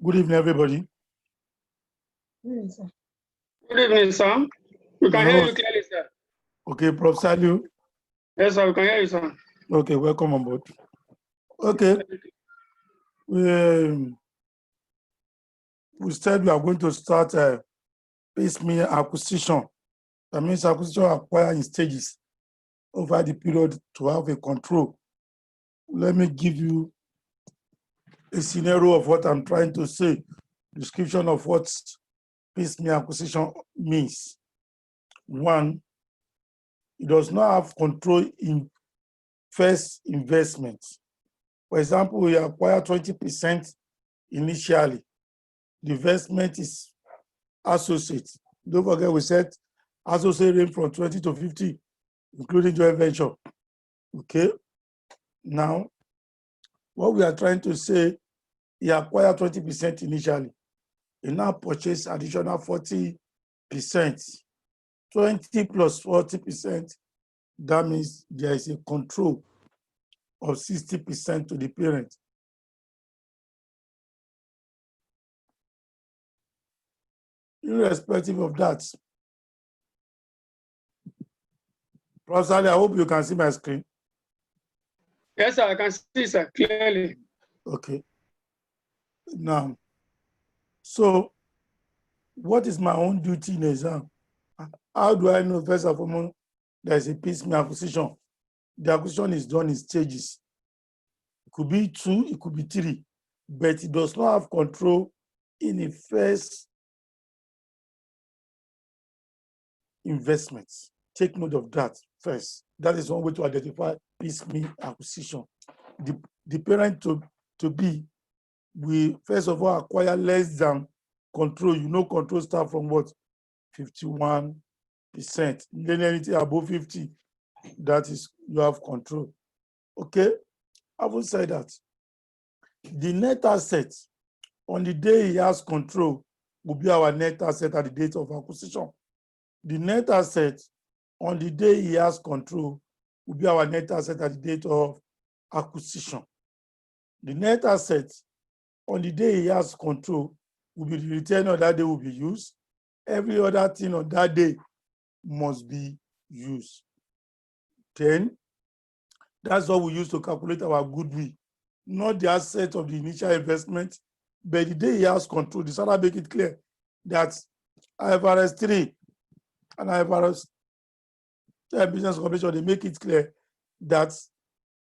Good evening, everybody. Yes, sir. Good evening, sir. We can hear you clearly, sir. Okay, Prof. Salu. Yes, sir, we can hear you, sir. Okay, welcome on board. Okay. We said we are going to start a piecemeal acquisition. That means acquisition acquired in stages over the period to have a control. Let me give you a scenario of what I'm trying to say, description of what piecemeal acquisition means. One, it does not have control in first investment. For example, we acquire 20% initially. The investment is associate. Don't forget, we said associate range from 20 to 50, including joint venture. Okay. Now, what we are trying to say, he acquired 20% initially. He now purchased additional 40%. 20 plus 40%, that means there is a control of 60% to the parent. Irrespective of that, Professor, I hope you can see my screen. Yes, sir, I can see, sir, clearly. Okay. Now, so what is my own duty in exam? How do I know, first of all, there is a piecemeal acquisition? The acquisition is done in stages. It could be 2, it could be 3, but it does not have control in the first investment. Take note of that first. That is one way to identify piecemeal acquisition. The parent to be, we first of all acquire less than control. You know, control start from what? 51%. Then anything above 50, that is, you have control. Okay? Having said that, the net asset on the day he has control will be our net asset at the date of acquisition. The net asset on the day he has control will be our net asset at the date of acquisition. The net asset on the day he has control will be the return on that day will be used. Every other thing on that day must be used. Then, that's what we use to calculate our goodwill, not the asset of the initial investment, but the day he has control. The SARA make it clear that IFRS 3 and IFRS business corporation, they make it clear that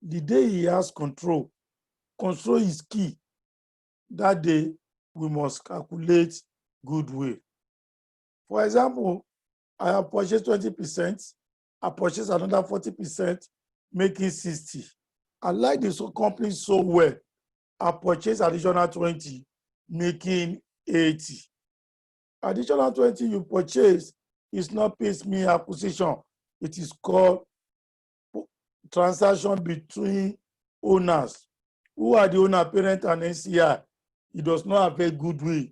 the day he has control is key. That day, we must calculate goodwill. For example, I have purchased 20%, I purchased another 40%, making 60. I like this company so well, I purchased additional 20, making 80. Additional 20 you purchase is not piecemeal acquisition. It is called transaction between owners. Who are the owner, parent and NCI? It does not have a goodwill.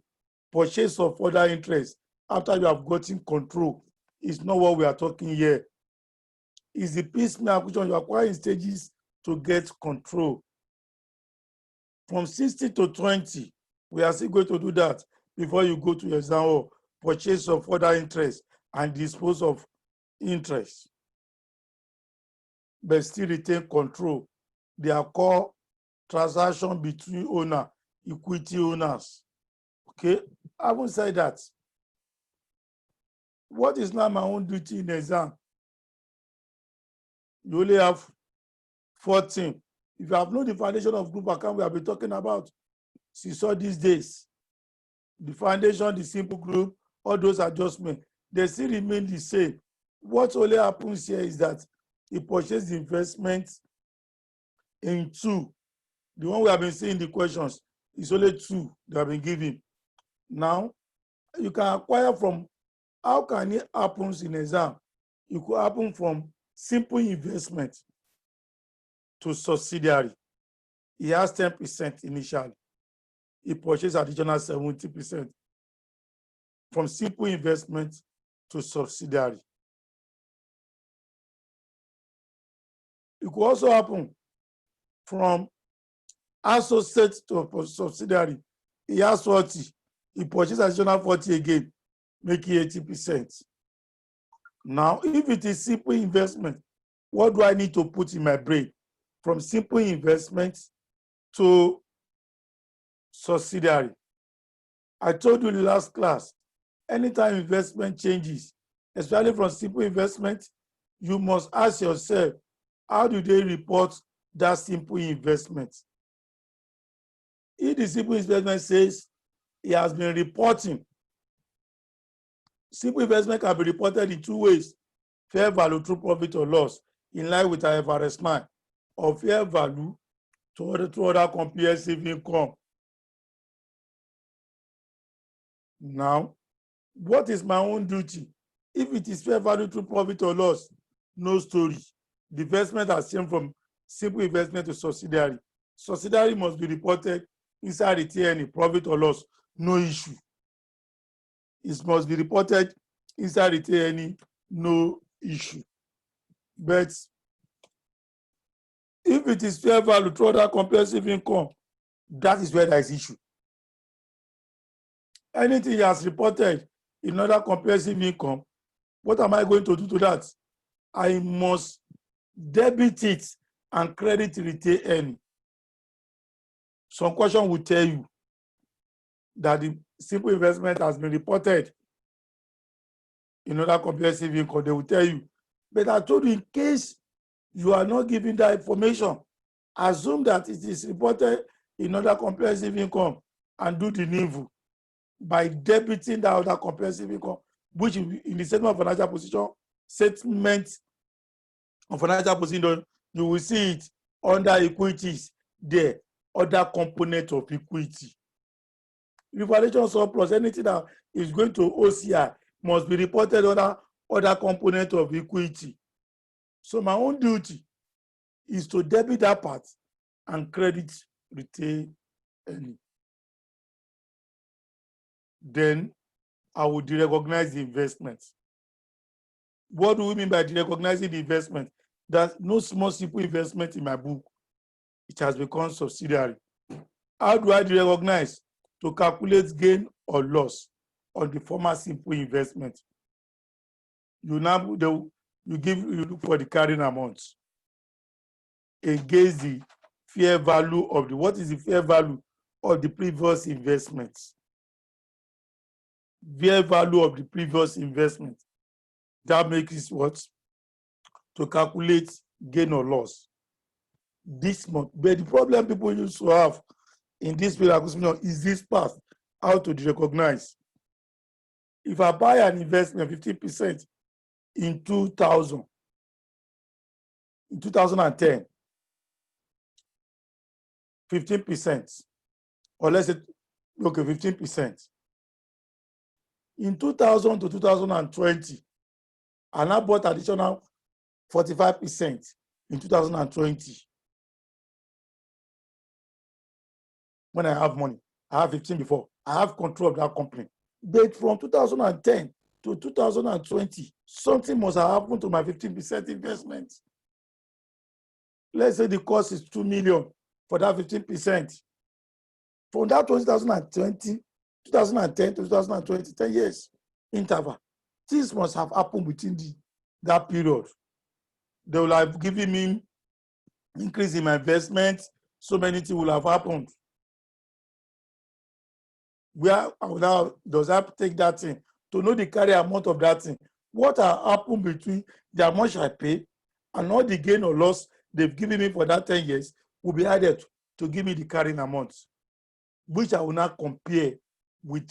Purchase of further interest after you have gotten control is not what we are talking here. It's the piecemeal acquisition you acquire in stages to get control. From 60 to 20, we are still going to do that before you go to your exam or purchase of further interest and dispose of interest, but still retain control. They are called transaction between owner, equity owners. Okay, having said that, what is now my own duty in exam? You only have 14. If you have known the foundation of group account we have been talking about since all these days, the foundation, the simple group, all those adjustments, they still remain the same. What only happens here is that he purchased the investment in 2. The one we have been seeing the questions is only 2 that have been given. Now, you can acquire from, how can it happen in exam? It could happen from simple investment to subsidiary. He has 10% initially. He purchased additional 70%. From simple investment to subsidiary. It could also happen from associate to subsidiary. he has 40, he purchases additional 40 again, making 80%. Now, if it is simple investment, what do I need to put in my brain? From simple investment to subsidiary. I told you in the last class, anytime investment changes, especially from simple investment, you must ask yourself, how do they report that simple investment? If the simple investment says he has been reporting, simple investment can be reported in two ways: fair value through profit or loss, in line with IFRS 9, or fair value to other comprehensive income. Now, what is my own duty? If it is fair value through profit or loss, no story. The investment has changed from simple investment to subsidiary. Subsidiary must be reported inside retained profit or loss, no issue. It must be reported inside retained, no issue. But if it is fair value through other comprehensive income, that is where there is issue. Anything he has reported in other comprehensive income, what am I going to do to that? I must debit it and credit retained earning. Some question will tell you that the simple investment has been reported in other comprehensive income. They will tell you. But I told you, in case you are not giving that information, assume that it is reported in other comprehensive income and do the needful by debiting that other comprehensive income, which in the statement of financial position, statement of financial position, you will see it under equities there, other component of equity. Revaluation surplus, anything that is going to OCI must be reported under other component of equity. So my own duty is to debit that part and credit retained earning. Then I will derecognize the investment. What do we mean by derecognizing the investment? That no small simple investment in my book, it has become subsidiary. How do I derecognize? To calculate gain or loss on the former simple investment. You look for the carrying amount against the fair value of the, what is the fair value of the previous investment? Fair value of the previous investment. That makes it what? To calculate gain or loss. This month. But the problem people used to have in this period is this part, how to recognize. If I buy an investment 15% in 2010, 15%, or let's say, okay, 15%. In 2000 to 2020, and I bought additional 45% in 2020. When I have money, I have 15 before. I have control of that company. But from 2010 to 2020, something must have happened to my 15% investment. Let's say the cost is 2 million for that 15%. From that 2010 to 2020, 10 years interval, things must have happened within that period. They will have given me increase in my investment. So many things will have happened. Where now does that take that thing to know the carry amount of that thing? What has happened between the amount I pay and all the gain or loss they've given me for that 10 years will be added to give me the carrying amount, which I will not compare with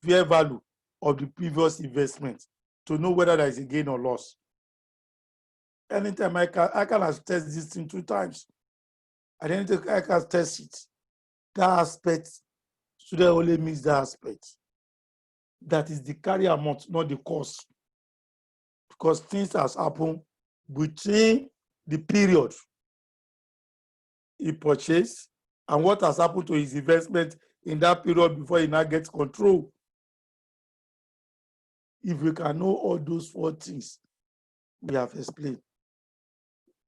fair value of the previous investment to know whether there is a gain or loss. Anytime I can test this thing 2 times. I don't think I can test it. That aspect, student only miss that aspect. That is the carry amount, not the cost. Because things has happened between the period he purchased and what has happened to his investment in that period before he now gets control. If we can know all those 4 things we have explained,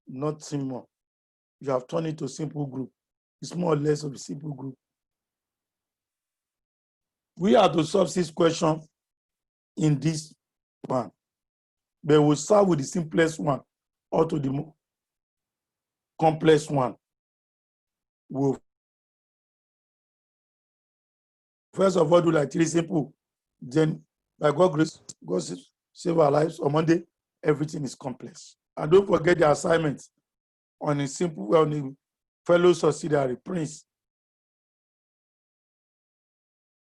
nothing more. You have turned it to a simple group. It's more or less of a simple group. We have to solve this question in this one. But we'll start with the simplest one or to the more complex one. We'll first of all do like 3 simple. Then by God's grace, God save our lives. On Monday, everything is complex. And don't forget the assignment on a simple, on the fellow subsidiary, Prince.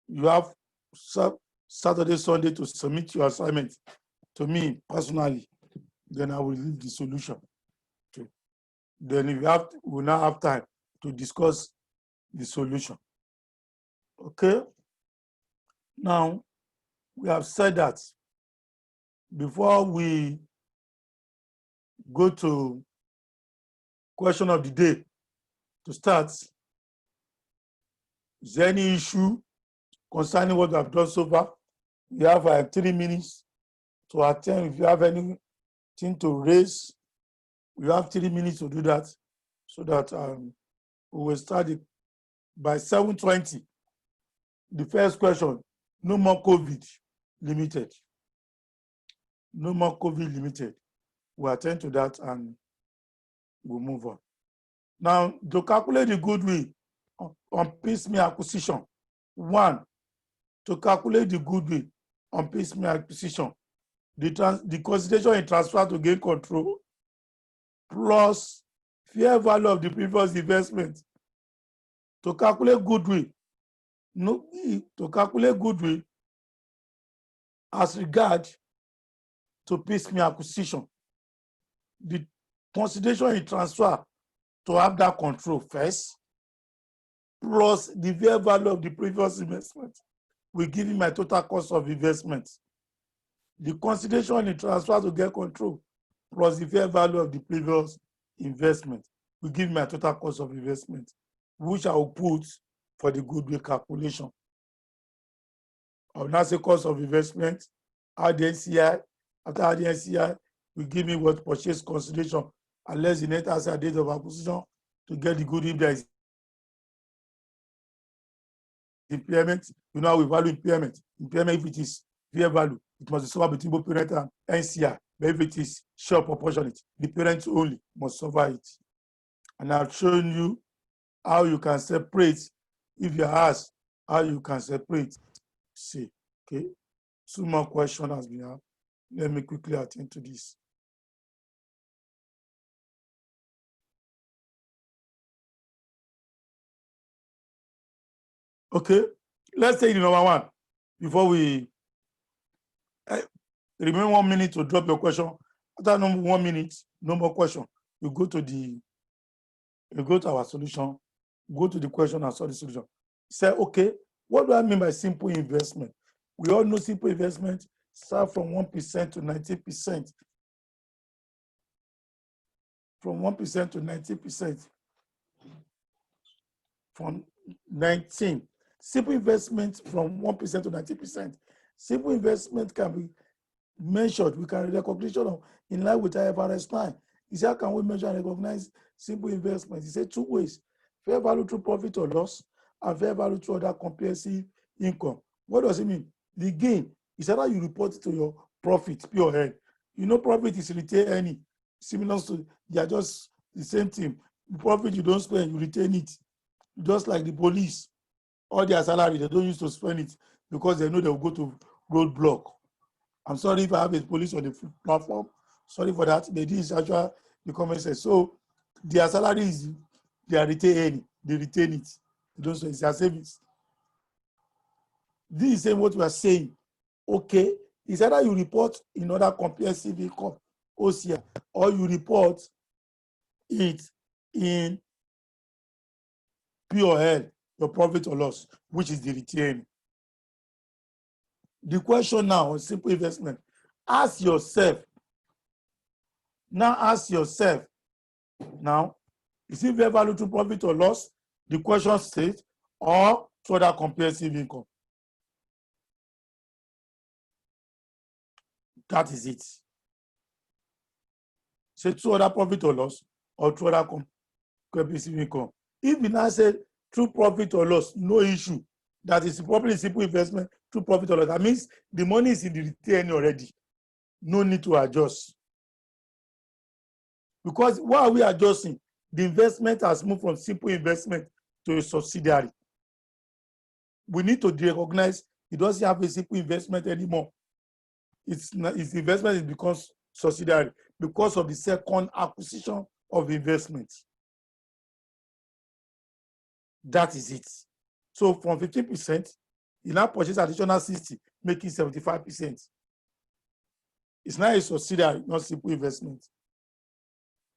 You have Saturday, Sunday to submit your assignment to me personally. Then I will leave the solution. Okay. Then if you have, we'll now have time to discuss the solution. Okay. Now, we have said that before we go to question of the day to start, is there any issue concerning what we have done so far? We have 3 minutes to attend. If you have anything to raise, we have 3 minutes to do that, so that we will start it by 7:20. The first question, no more COVID limited. No more COVID limited. We'll attend to that and we'll move on. Now, to calculate the goodwill on piecemeal acquisition, 1, to calculate the goodwill on piecemeal acquisition, the consideration in transfer to gain control plus fair value of the previous investment. To calculate goodwill, to calculate goodwill as regard to piecemeal acquisition, the consideration in transfer to have that control first, plus the fair value of the previous investment will give me my total cost of investment. The consideration in transfer to get control plus the fair value of the previous investment will give me my total cost of investment, which I will put for the goodwill calculation. I will now say cost of investment, add the NCI. After adding NCI, will give me what purchase consideration, unless the net asset date of acquisition to get the goodwill that is impairment. You know how we value impairment. Impairment, if it is fair value, it must be suffered between both parent and NCI. But if it is share proportionate, the parent only must suffer it. And I've shown you how you can separate, if you ask, how you can separate. See, okay. 2 more questions has been asked. Let me quickly attend to this. Okay, let's take the number 1 before we remain 1 minute to drop your question. After 1 minute, no more question. You go to our solution, go to the question and solve the solution. Say, okay, what do I mean by simple investment? We all know simple investment start from 1% to 90%. From 1% to 90%. From 19. Simple investment from 1% to 90%. Simple investment can be measured. We can recognition of in line with IFRS 9. He said, how can we measure and recognize simple investment? He said 2 ways: fair value through profit or loss, and fair value through other comprehensive income. What does it mean? The gain is either you report it to your profit, P or L. You know, profit is retained earning. Similar to, they are just the same thing. The profit you don't spend, you retain it. Just like the police, all their salary, they don't use to spend it because they know they will go to roadblock. I'm sorry if I have a police on the platform. Sorry for that. They didn't actually the comment says. So their salary is they are retaining, they retain it. They don't say it's their savings. This is what we are saying. Okay, it's either you report in other comprehensive income, OCI, or you report it in P or L, your profit or loss, which is the retain. The question now on simple investment, ask yourself, now, is it fair value to profit or loss? The question states, or to other comprehensive income. That is it. Say to other profit or loss, or to other comprehensive income. If we now say true profit or loss, no issue. that is probably simple investment through profit or loss. That means the money is in the retained already. No need to adjust. Because while we are adjusting, the investment has moved from simple investment to a subsidiary. We need to recognize it doesn't have a simple investment anymore. Its investment is because subsidiary because of the second acquisition of investment. That is it. So from 15%, you now purchase additional 60, making 75%. It's not a subsidiary, not simple investment.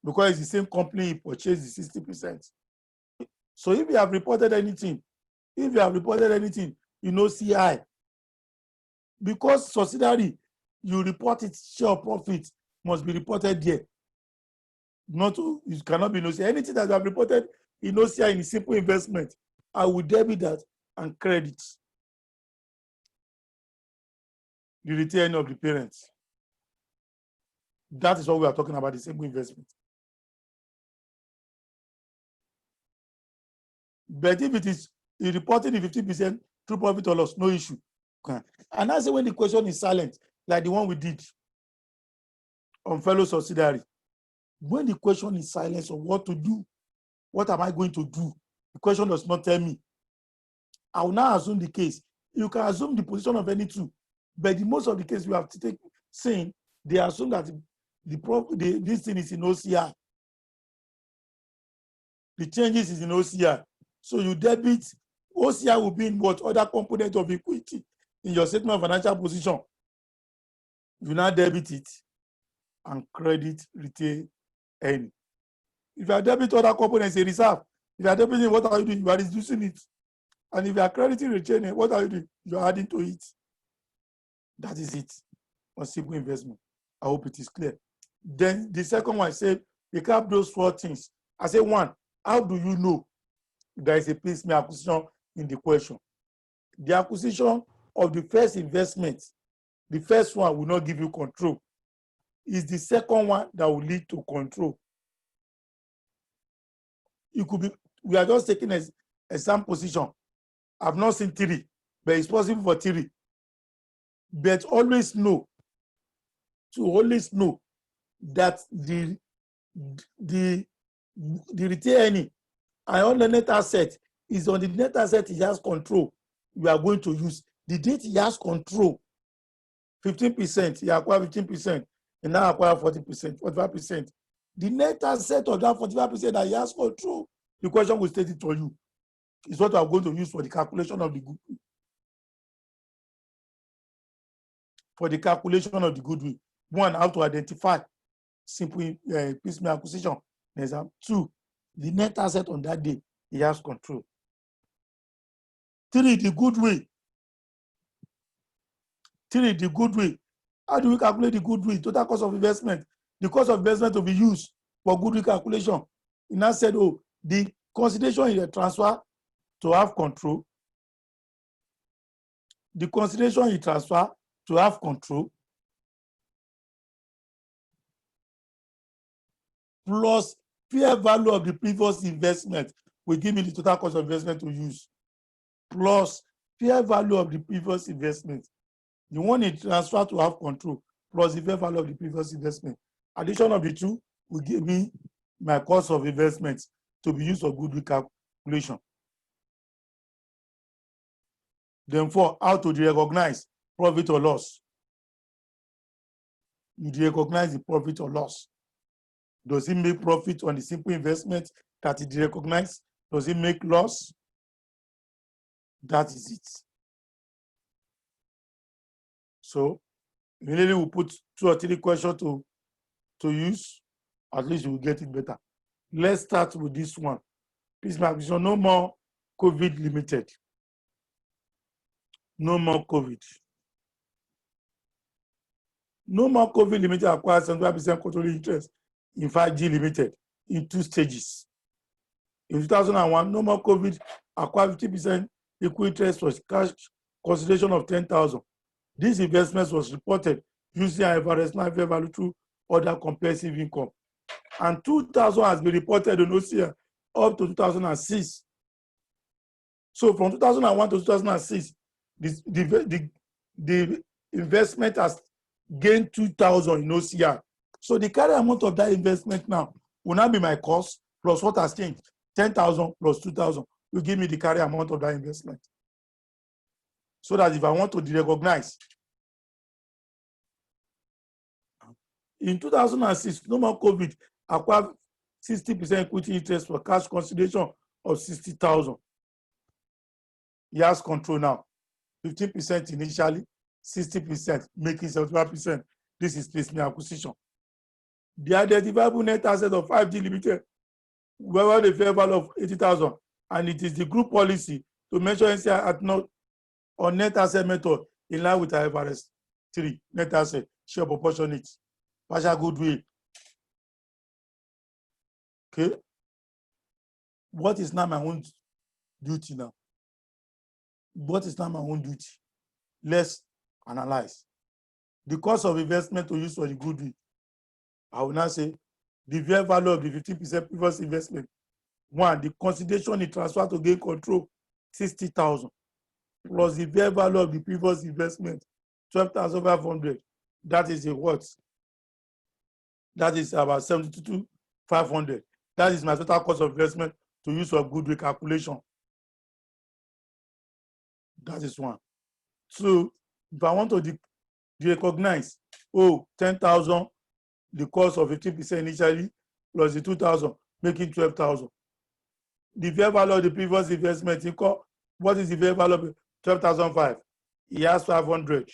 Because it's the same company, you purchased the 60%. So if you have reported anything, you know CI. Because subsidiary, you report its share of profit must be reported there. It cannot be no CI. Anything that you have reported in OCI in a simple investment, I will debit that and credit the return of the parents. That is what we are talking about, the simple investment. But if it is reporting the 50% through profit or loss, no issue. Okay. And that's when the question is silent, like the one we did on fellow subsidiary. When the question is silent on what to do, what am I going to do? The question does not tell me. I will now assume the case. You can assume the position of any two, but in most of the cases we have to take saying they assume that this thing is in OCI. The changes is in OCI. So you debit, OCI will be in what other component of equity in your statement of financial position. You now debit it and credit retain earning. If you are debiting other components, a reserve. If you are debiting, what are you doing? You are reducing it. And if you are crediting retaining, what are you doing? You are adding to it. That is it on simple investment. I hope it is clear. Then the second one, I said, recap those four things. I say, one, how do you know there is a piecemeal acquisition in the question? The acquisition of the first investment, the first one will not give you control. It's the second one that will lead to control. It could be, we are just taking an exam position. I've not seen 3, but it's possible for 3. But always know that the retaining and on the net asset is on the net asset he has control. We are going to use the date he has control. 15%, he acquired 15%, and now acquire 40%, 45%. The net asset of that 45% that he has control, the question will state it for you. Is what we are going to use for the calculation of the goodwill. For the calculation of the goodwill, one, how to identify simple piecemeal acquisition. Example 2, the net asset on that day, he has control. 3, the goodwill. How do we calculate the goodwill? Total cost of investment. The cost of investment will be used for goodwill calculation. He now said, oh, the consideration in the transfer to have control. The consideration he transfer to have control plus fair value of the previous investment will give me the total cost of investment to use plus fair value of the previous investment. The one he transfer to have control plus the fair value of the previous investment. Addition of the two will give me my cost of investment to be used for goodwill calculation. Then 4, how to recognize profit or loss. You recognize the profit or loss. Does it make profit on the simple investment that it recognized? Does it make loss? That is it. So immediately we'll put 2 or 3 questions to use. At least you will get it better. Let's start with this one. Please, so no more COVID limited. No more COVID. No more COVID limited acquires 75% controlling interest in 5G limited in 2 stages. In 2001, no more COVID acquired 50% equal interest for cash consideration of 10,000. This investment was reported using IFRS 9 fair value through other comprehensive income. And 2,000 has been reported on OCI up to 2006. So from 2001 to 2006, the investment has gained 2,000 in OCR. So the carry amount of that investment now will now be my cost plus what has changed. 10,000 plus 2,000 will give me the carry amount of that investment. So that if I want to derecognize, in 2006, no more COVID, acquired 60% equity interest for cash consideration of 60,000. He has control now. 15% initially, 60%, making 75%. This is placement acquisition. The identifiable net asset of 5G Limited, wherever the fair value of 80,000, and it is the group policy to measure NCI at not on net asset method in line with IFRS 3, net asset, share proportionate, partial goodwill. Okay. What is now my own duty now? What is now my own duty? Let's analyze. The cost of investment to use for the goodwill. I will now say the fair value of the 15% previous investment. One, the consideration in transfer to gain control, 60,000, plus the fair value of the previous investment, 12,500. That is a what? That is about 72,500. That is my total cost of investment to use for goodwill calculation. That is one. So if I want to recognize, 10,000, the cost of 15% initially, plus the 2,000, making 12,000. The fair value of the previous investment, what is the fair value of 12,500? He has 500.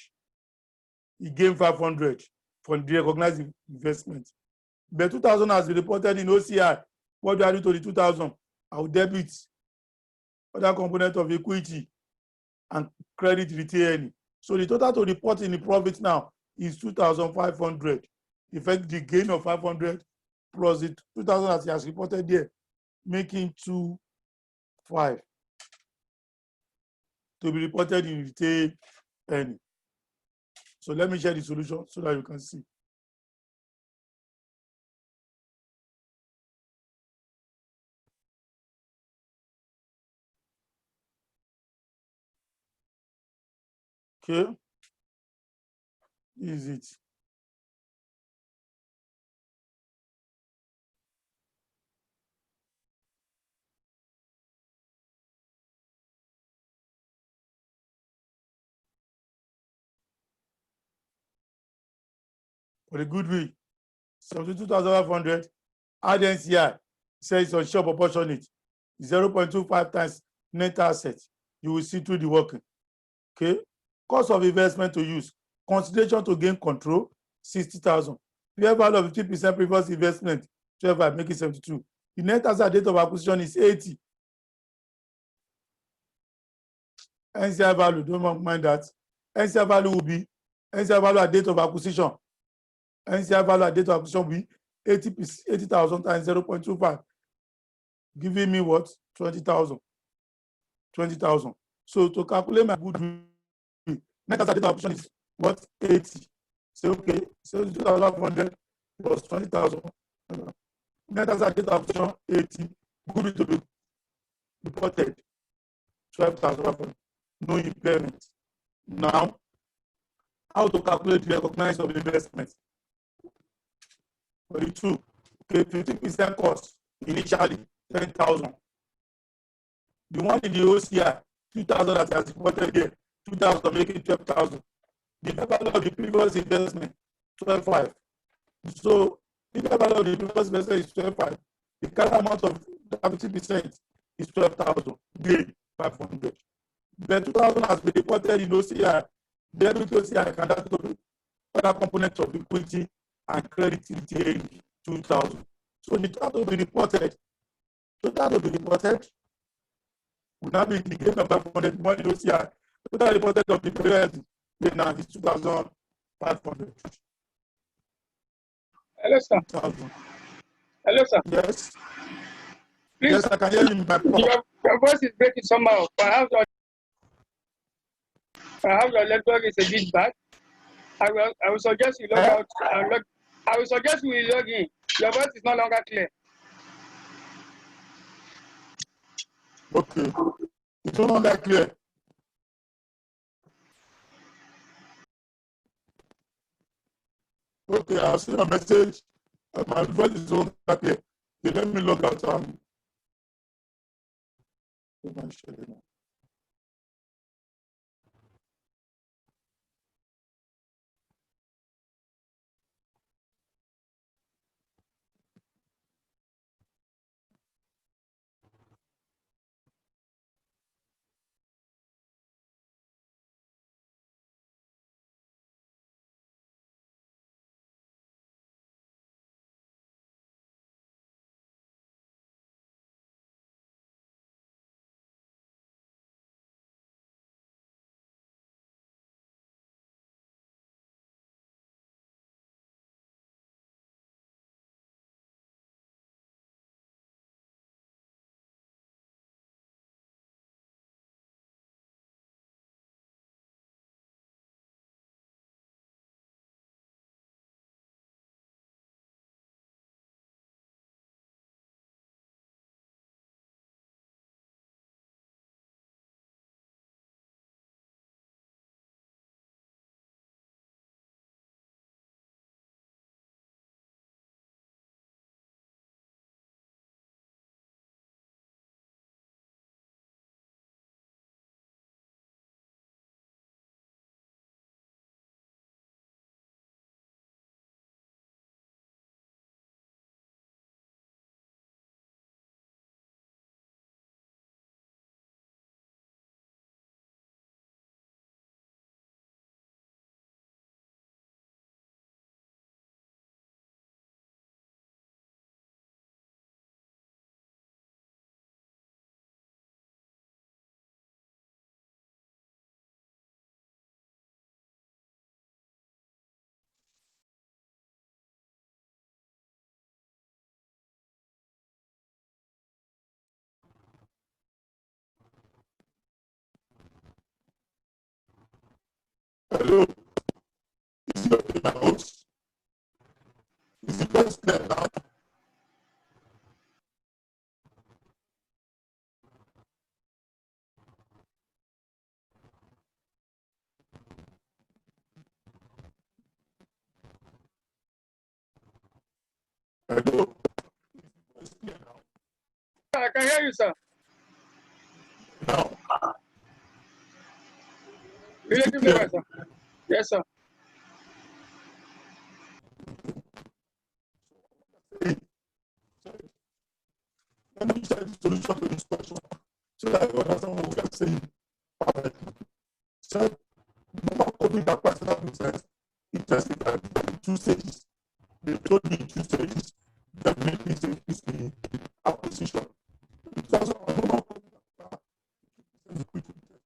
He gained 500 from the recognized investment. The 2,000 has been reported in OCI. What do I do to the 2,000? I will debit other component of equity and credit retained. So the total to report in the profit now is 2,500. Effect the gain of 500 plus the 2,000 as he has reported there, making 2,500 to be reported in retained earning. So let me share the solution so that you can see. Okay, is it? For the goodwill, 72,500, add NCI, says on share proportionate, 0.25 times net asset. You will see through the working. Okay, cost of investment to use, consideration to gain control, 60,000. Fair value of 50% previous investment, 12, making 72. The net asset date of acquisition is 80. NCI value, don't mind that. NCI value will be NCI value at date of acquisition. NCI value at date of acquisition will be 80,000 times 0.25, giving me what? 20,000. 20,000. So to calculate my goodwill, net asset date of acquisition is what? 80. Say okay, so 2,500 plus 20,000. Net asset date of acquisition 80. Goodwill to be reported 12,500. No impairment. Now, how to calculate the recognized of investment? For the two, okay, 50% cost initially 10,000. The one in the OCI, 2,000 that has reported here, 2,000 making 12,000. The value of the previous investment, 12,500. So if the value of the previous investment is 12,500, the current amount of 50% is 12,000, gain 500. The 2,000 has been reported in OCI. Then with OCI can add to other components of equity and credit retained 2,000. So the total to be reported, will now be the gain of 500 more in OCI. Total reported of the period now is 2,500. Hello, sir. 2,000. Hello, sir. Yes. Please, Yes, I can hear you. your voice is breaking somehow. Perhaps your network is a bit bad. I will suggest you log out and log. I will suggest you log in. Your voice is no longer clear. Okay. It's no longer clear. Okay, I'll send a message. My voice is no longer clear. Okay, let me log out. Hello, is your in my house? Is the voice clear now? Hello, is the voice clear now? I can hear you, sir. Now, is it Relatively well, clear? sir. Yes, sir. Hey, sorry, let me share the solution to this question so that you understand what we are saying perfectly. So, the number coding that personal business is just in two stages. They told me in two stages. Definitely is the acquisition. It's also a number coding that is equity test.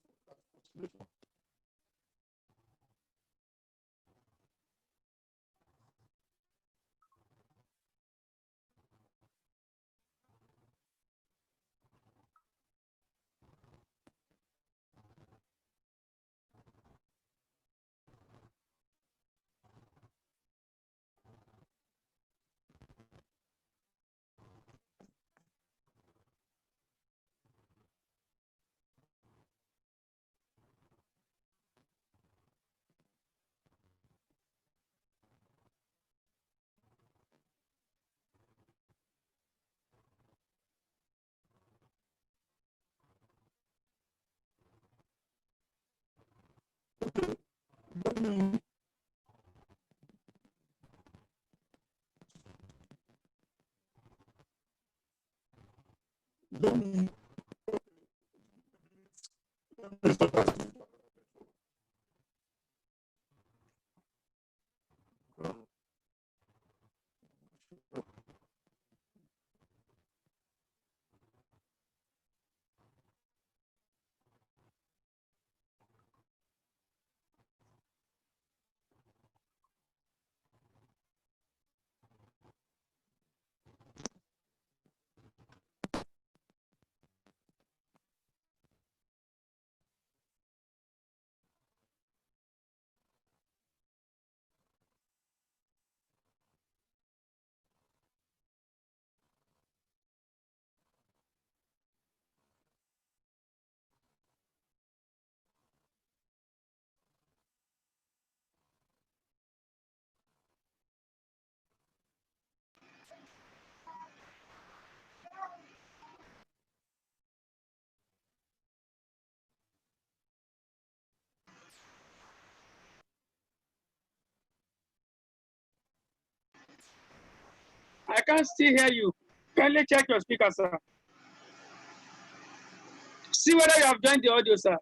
I can't still hear you. Kindly check your speaker, sir. See whether you have joined the audio, sir.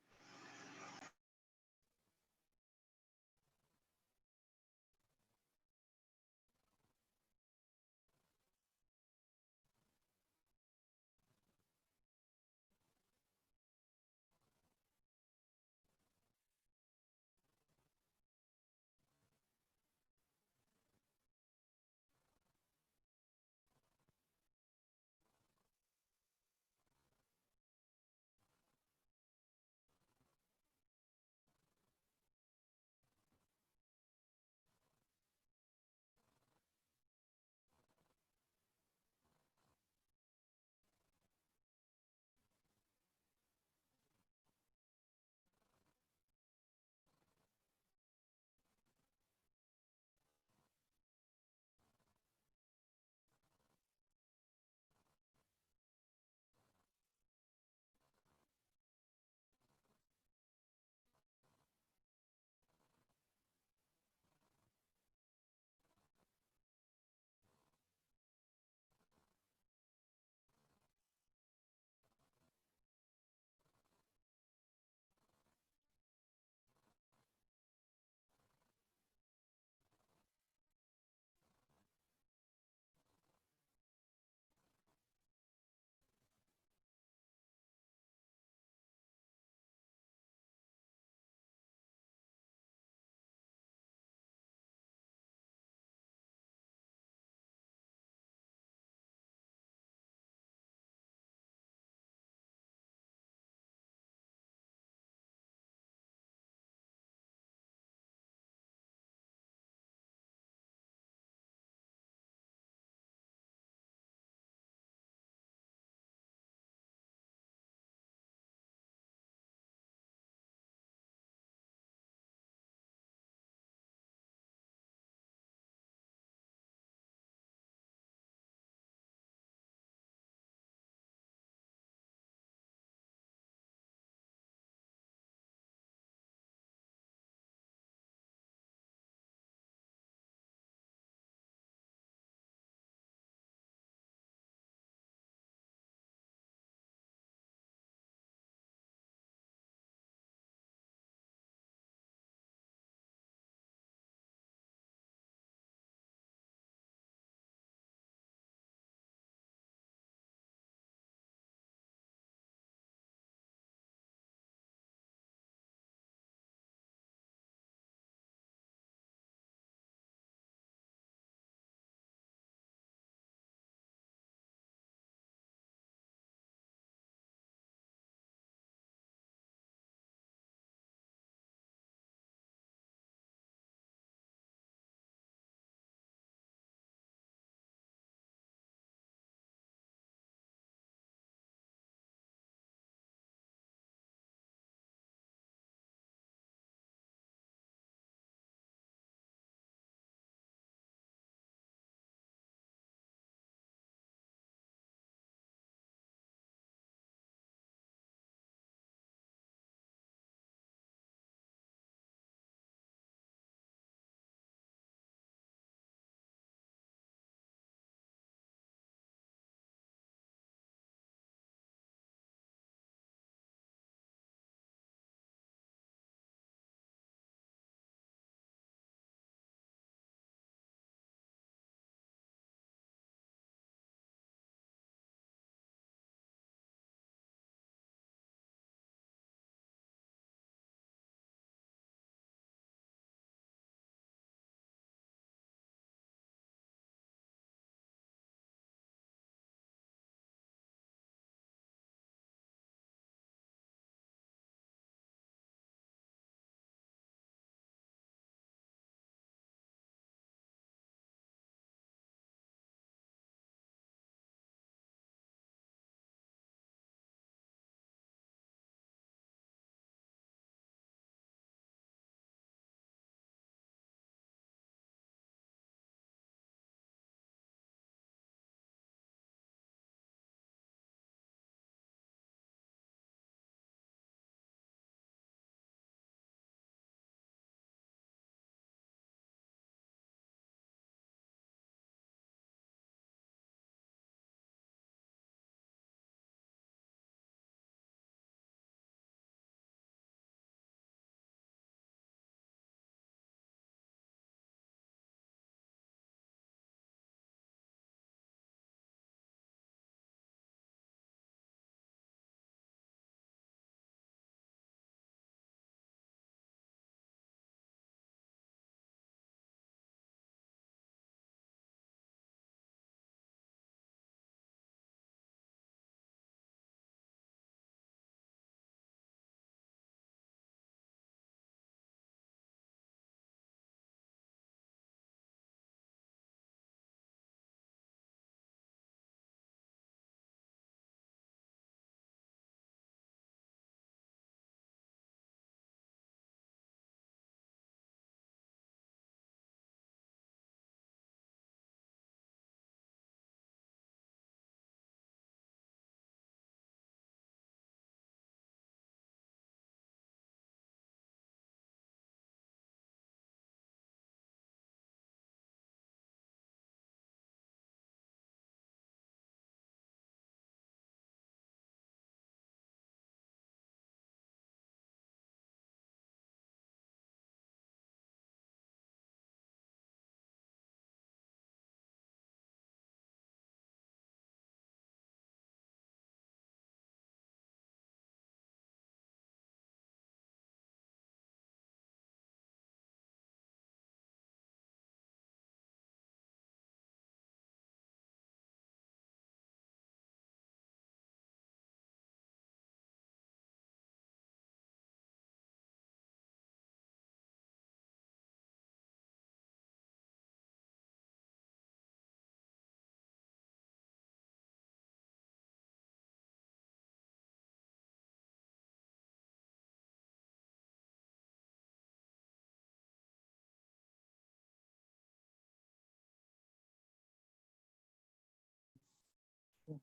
Please,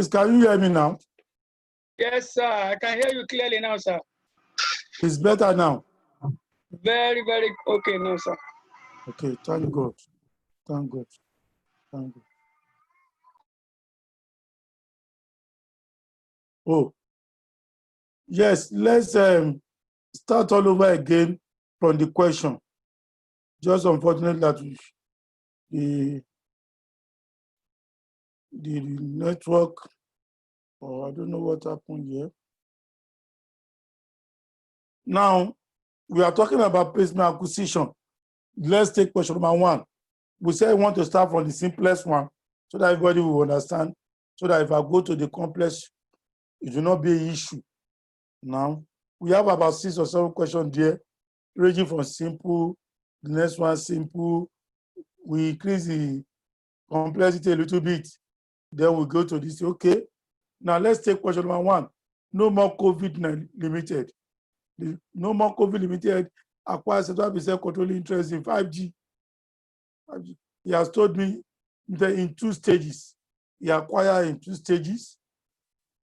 can you hear me now? Yes, sir. I can hear you clearly now, sir. It's better now. Very, very okay now, sir. Okay, thank God. Thank God. Thank God. Oh, yes, let's start all over again from the question. Just unfortunate that the network, or I don't know what happened here. Now, we are talking about placement acquisition. Let's take question number 1. We say we want to start from the simplest one so that everybody will understand, so that if I go to the complex, it will not be an issue. Now, we have about 6 or 7 questions there, ranging from simple, the next one simple. We increase the complexity a little bit. Then we go to this. Okay. Now let's take question number 1. No more COVID limited. No more COVID limited acquires 75% controlling interest in 5G. He has told me that in 2 stages. He acquired in 2 stages.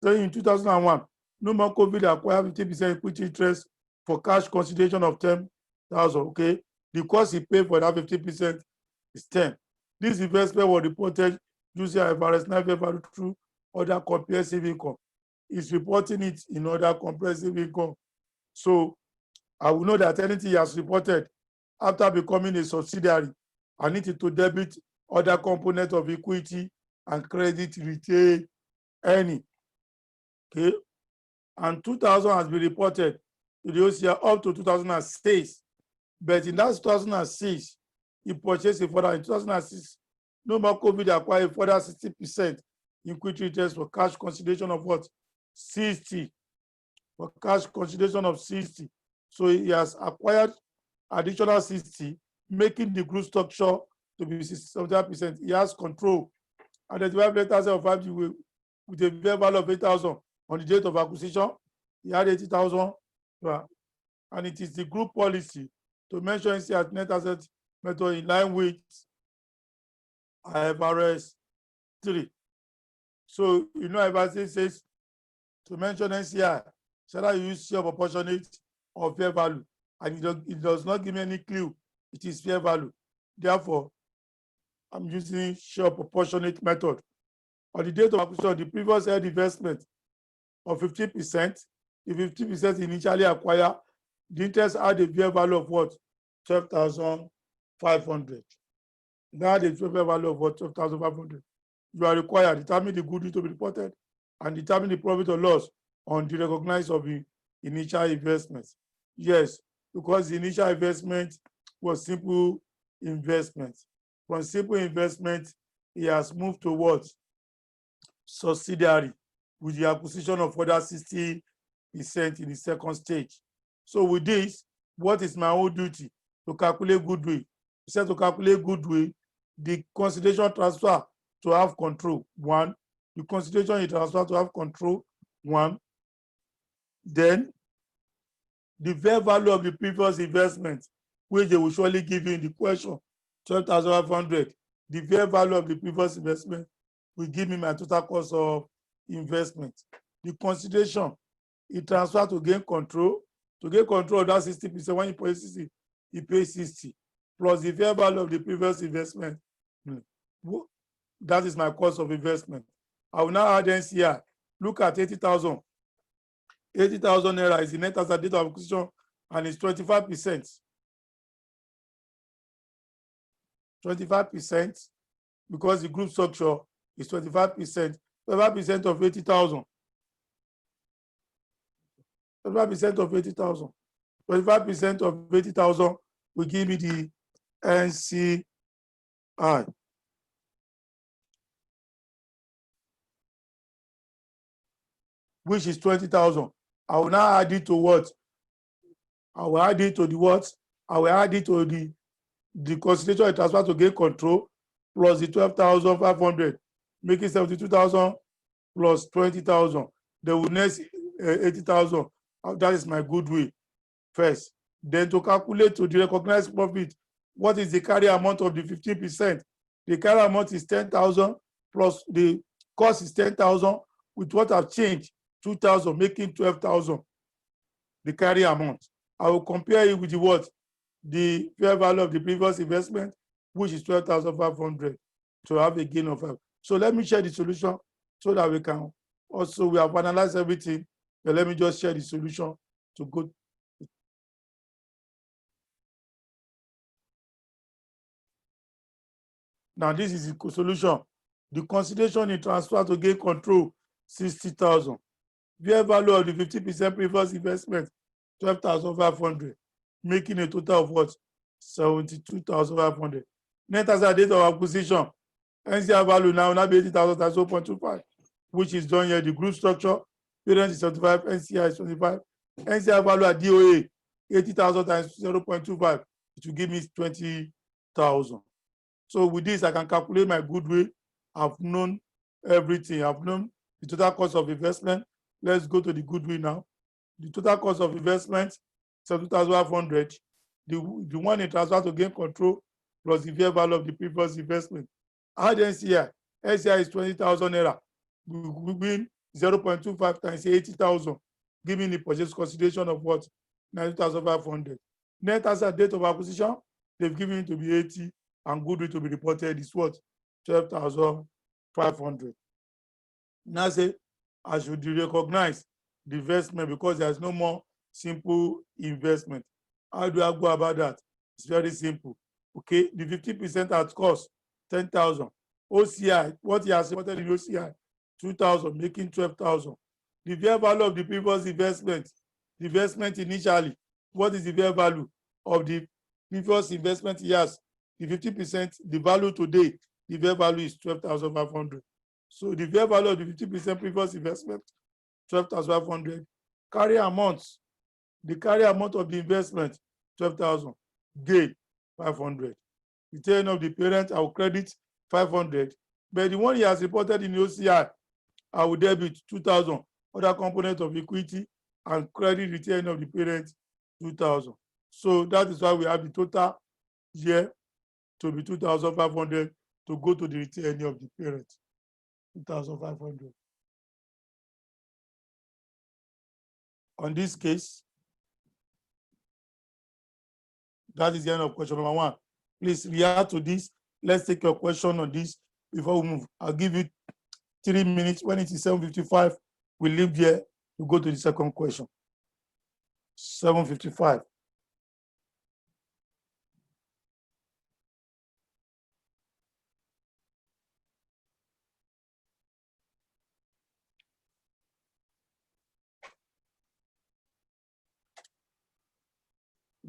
So in 2001, no more COVID acquired 50% equity interest for cash consideration of 10,000. Okay. The cost he paid for that 50% is 10. This investment was reported using IFRS 9 fair value through other comprehensive income. He's reporting it in other comprehensive income. So I will know that anything he has reported after becoming a subsidiary, I need to debit other components of equity and credit retained earning. Okay. And 2000 has been reported to the OCR up to 2006. But in that 2006, he purchased a further in 2006. No more COVID acquired further 60% equity interest for cash consideration of what? 60. For cash consideration of 60. So he has acquired additional 60, making the group structure to be 70%. He has control. And the 12 letters of 5G with a fair value of 8,000 on the date of acquisition. He had 80,000. And it is the group policy to mention NCI net asset method in line with IFRS 3. So, you know, IFRS says to mention NCI, shall I use share proportionate or fair value? And it does not give me any clue. It is fair value. Therefore, I'm using share proportionate method. On the date of acquisition, the previous held investment of 50%, the 50% initially acquired, the interest had a fair value of what? 12,500. Now the fair value of what? 12,500. You are required to determine the goodwill to be reported and determine the profit or loss on the recognized of the initial investments. Yes, because the initial investment was simple investment. From simple investment, he has moved towards subsidiary with the acquisition of further 60% in the second stage. So with this, what is my own duty? To calculate goodwill. We said to calculate goodwill, the consideration transfer to have control, 1. The consideration you transfer to have control, 1. Then the fair value of the previous investment, which they will surely give you in the question, 12,500. The fair value of the previous investment will give me my total cost of investment. The consideration, it transfer to gain control. To gain control of that 60%, when you pay 60, you pay 60, plus the fair value of the previous investment. That is my cost of investment. I will now add NCI. Look at 80,000. 80,000 naira is the net asset date of acquisition, and it's 25%. 25%, because the group structure is 25%. 25% of 80,000. 25% of 80,000. 25% of 80,000 will give me the NCI, which is 20,000. I will now add it to what? I will add it to the what? I will add it to the consideration of transfer to gain control plus the 12,500, making 72,000 plus 20,000. They will next 80,000. That is my goodwill first. Then to calculate to the recognized profit, what is the carry amount of the 15%? The carry amount is 10,000 plus the cost is 10,000 with what I've changed, 2,000, making 12,000. The carry amount. I will compare it with the what? The fair value of the previous investment, which is 12,500, to have a gain of 5. So let me share the solution so that we can also, we have analyzed everything, but let me just share the solution to go. Now this is the solution. The consideration in transfer to gain control, 60,000. Fair value of the 50% previous investment, 12,500, making a total of what? 72,500. Net asset date of acquisition, NCI value now be 80,000 times 0.25, which is done here. The group structure, parent is 75, NCI is 25. NCI value at DOA, 80,000 times 0.25, it will give me 20,000. So with this, I can calculate my goodwill. I've known everything. I've known the total cost of investment. Let's go to the goodwill now. The total cost of investment, 7,500. The one in transfer to gain control plus the fair value of the previous investment. Add NCI. NCI is 20,000 naira. We win 0.25 times 80,000, giving the purchase consideration of what? 9,500. Net asset date of acquisition, they've given it to be 80, and goodwill to be reported is what? 12,500. Now say, I should recognize the investment because there's no more simple investment. How do I go about that? It's very simple. Okay, the 50% at cost, 10,000. OCI, what he has reported in OCI, 2,000, making 12,000. The fair value of the previous investment, the investment initially, what is the fair value of the previous investment he has? The 50%, the value today, the fair value is 12,500. So the fair value of the 50% previous investment, 12,500. Carry amounts, the carry amount of the investment, 12,000. Gain, 500. Return of the parent, I will credit 500. But the one he has reported in the OCI, I will debit 2,000. Other component of equity and credit return of the parent, 2,000. So that is why we have the total here to be 2,500 to go to the return of the parent, 2,500. On this case, that is the end of question number 1. Please react to this. Let's take your question on this before we move. I'll give you 3 minutes. When it is 7:55, we leave here to go to the second question. 7:55.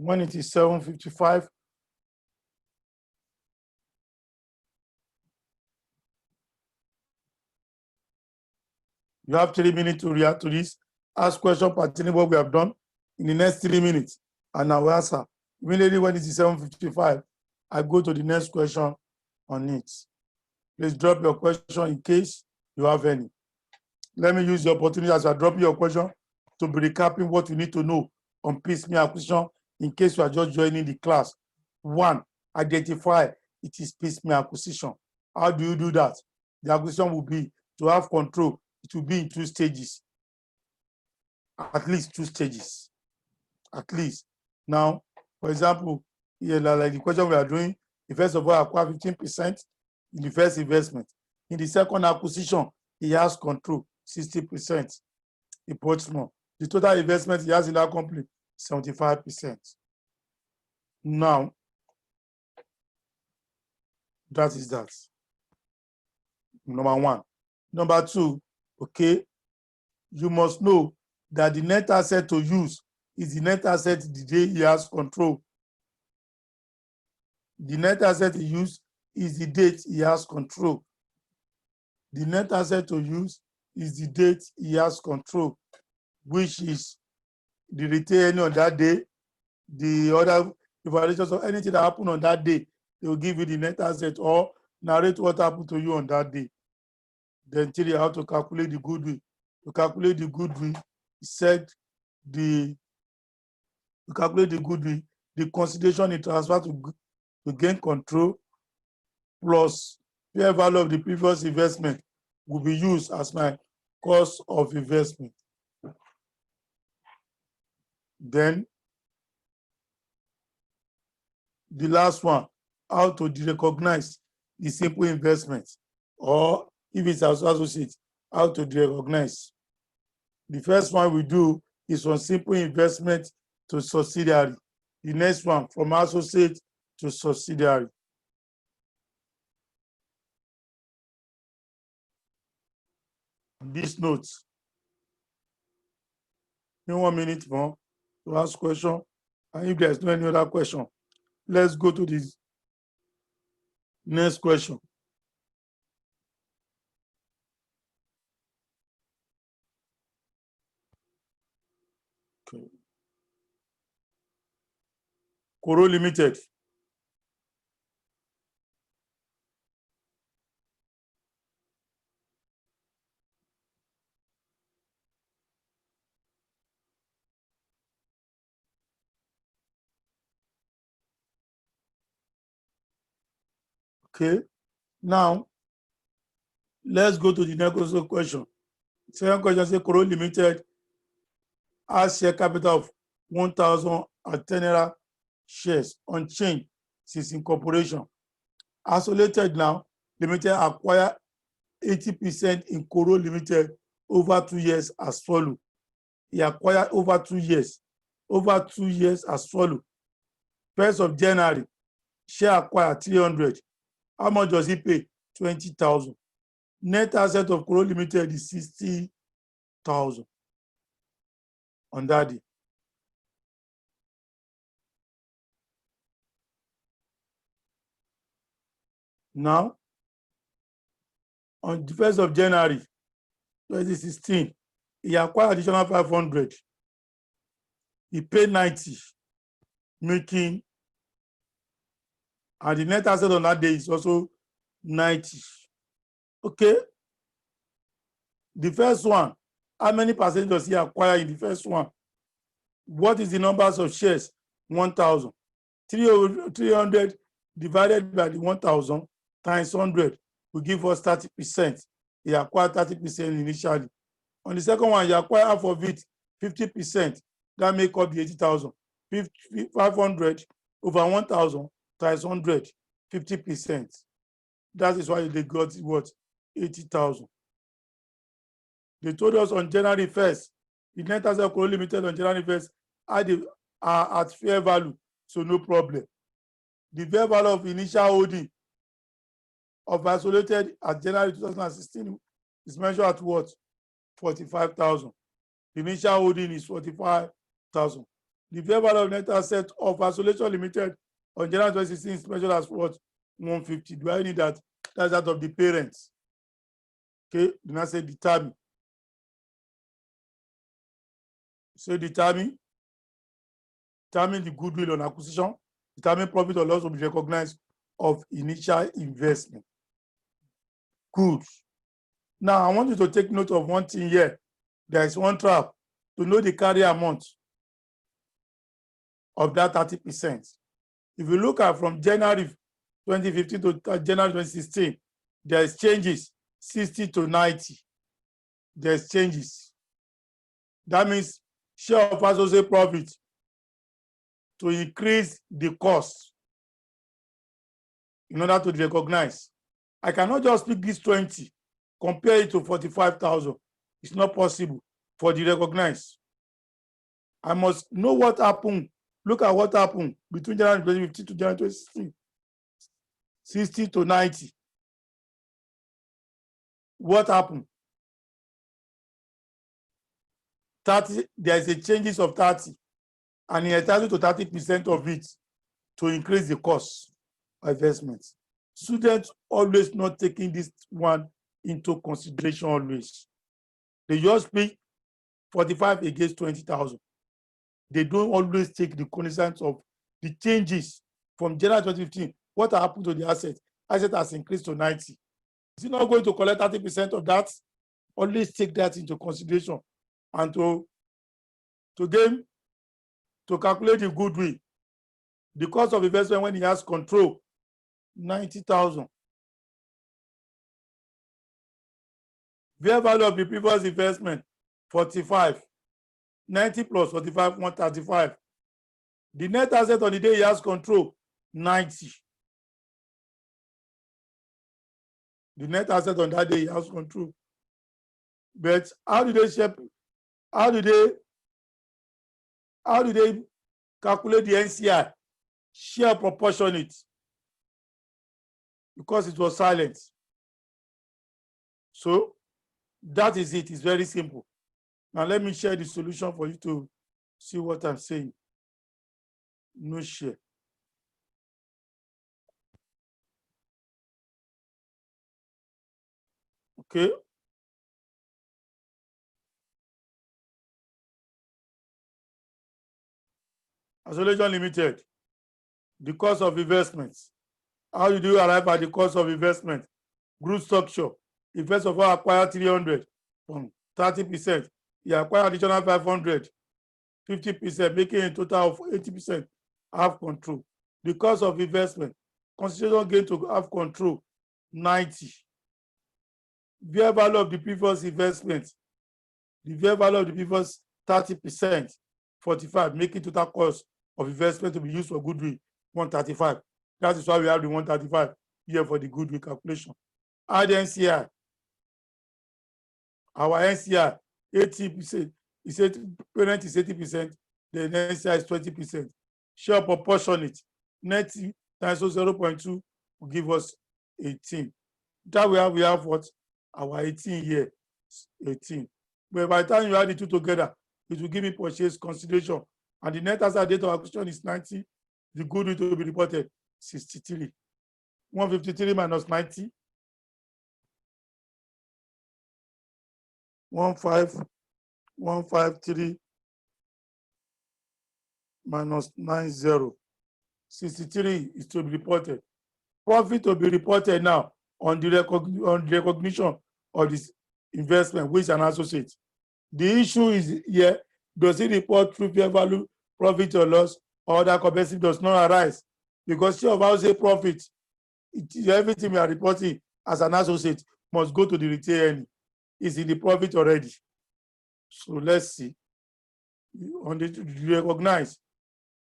When it is 7:55, you have 3 minutes to react to this. Ask question pertaining what we have done in the next 3 minutes, and I will answer. Immediately when it is 7:55, I go to the next question on it. Please drop your question in case you have any. Let me use the opportunity as I drop your question to be recapping what you need to know on piecemeal acquisition in case you are just joining the class. 1, identify it is piecemeal acquisition. How do you do that? The acquisition will be to have control. It will be in 2 stages. At least 2 stages. At least. Now, for example, here, like the question we are doing, the first of all, acquire 15% in the first investment. In the second acquisition, he has control, 60%. He puts more. The total investment he has in that company, 75%. Now, that is that. Number 1. Number 2, okay, you must know that the net asset to use is the net asset the day he has control. The net asset he used is the date he has control. The net asset to use is the date he has control, which is the return on that day, the other evaluations of anything that happened on that day. They will give you the net asset or narrate what happened to you on that day. Then tell you how to calculate the goodwill. To calculate the goodwill, he said to calculate the goodwill, the consideration is transferred to gain control plus fair value of the previous investment will be used as my cost of investment. Then the last one, how to recognize the simple investment, or if it's associate, how to recognize. The first one we do is from simple investment to subsidiary. The next one from associate to subsidiary. This note. In 1 minute more to ask question. And if there's no any other question, let's go to the next question. Okay. Koro Limited. Okay. Now, let's go to the next question. Second question says Koro Limited has share capital of 1,010 naira shares unchanged since incorporation. Isolated now, Limited acquire 80% in Koro Limited over 2 years as follow. He acquired over 2 years. Over 2 years as follow. 1st of January, share acquired 300. How much does he pay? 20,000. Net asset of Koro Limited is 60,000 on that day. Now, on the 1st of January 2016, he acquired additional 500. He paid 90, making, and the net asset on that day is also 90. Okay. The first one, how many percent does he acquire in the first one? What is the numbers of shares? 1,000. 300 divided by the 1,000 times 100 will give us 30%. He acquired 30% initially. On the second one, he acquired half of it, 50%. That make up the 80,000. 500 over 1,000 times 100, 50%. That is why they got what? 80,000. They told us on January 1st, the net asset of Koro Limited on January 1st are at fair value, so no problem. The fair value of initial holding of Isolated at January 2016 is measured at what? 45,000. The initial holding is 45,000. The fair value of net asset of Isolation Limited on January 2016 is measured as what? 150. Do I need that? That's that of the parents. Okay, then I say determine. So determine the goodwill on acquisition, determine profit or loss will be recognized of initial investment. Good. Now I want you to take note of one thing here. There is one trap to know the carry amount of that 30%. If you look at from January 2015 to January 2016, there's changes 60 to 90. There's changes. That means share of associate profit to increase the cost in order to recognize. I cannot just pick this 20, compare it to 45,000. It's not possible for the recognize. I must know what happened. Look at what happened between January 2015 to January 2016. 60 to 90. What happened? 30, there is a changes of 30, and he entitled to 30% of it to increase the cost. investments. Students always not taking this one into consideration always. They just pick 45 against 20,000. They don't always take the cognizance of the changes from January 2015. What happened to the asset? Asset has increased to 90. Is it not going to collect 30% of that? Always take that into consideration and to calculate the goodwill. The cost of investment when he has control, 90,000. Fair value of the previous investment, 45. 90 plus 45, 135. The net asset on the day he has control, 90. The net asset on that day he has control. But how do they shape? How do they calculate the NCI? Share proportionate. Because it was silent. So that is it. It's very simple. Now let me share the solution for you to see what I'm saying. No share. Okay. Isolation Limited. The cost of investments. How do you arrive at the cost of investment? Group structure. If first of all acquire 300 from 30%, you acquire additional 500, 50%, making a total of 80%. Have control. The cost of investment. Consideration gain to have control, 90. Fair value of the previous investment. The fair value of the previous 30%, 45, making total cost of investment to be used for goodwill, 135. That is why we have the 135 here for the goodwill calculation. Add NCI. Our NCI, 80%. He said parent is 80%, the NCI is 20%. Share proportionate. Net times 0.2 will give us 18. That we have what? Our 18 here, 18. But by the time you add the two together, it will give me purchase consideration. And the net asset date of acquisition is 90. The goodwill to be reported, 63. 153 minus 90. 15153 minus 90. 63 is to be reported. Profit to be reported now on the recognition of this investment, which is an associate. The issue is here, does it report through fair value, profit or loss, or that compensating does not arise? Because share of house profit, everything we are reporting as an associate must go to the retained earning. Is in the profit already. So let's see. On the recognize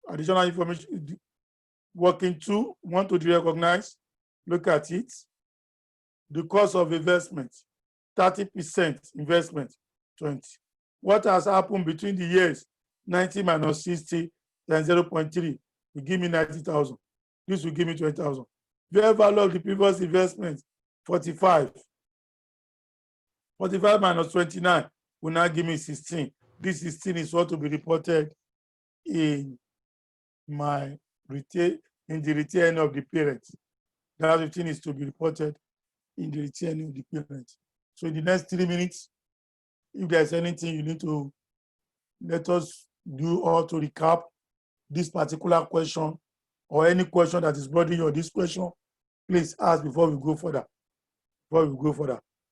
additional information working to want to recognize, look at it. The cost of investment, 30% investment, 20. What has happened between the years 90 minus 60 then 0.3 will give me 90,000. This will give me 20,000. Fair value of the previous investment, 45. 45 minus 29 will now give me 16. This 16 is what will be reported in my retail, in the return of the parent. That 15 is to be reported in the return of the parent. So in the next 3 minutes, if there's anything you need to let us do or to recap this particular question or any question that is bothering you or this question, please ask before we go further.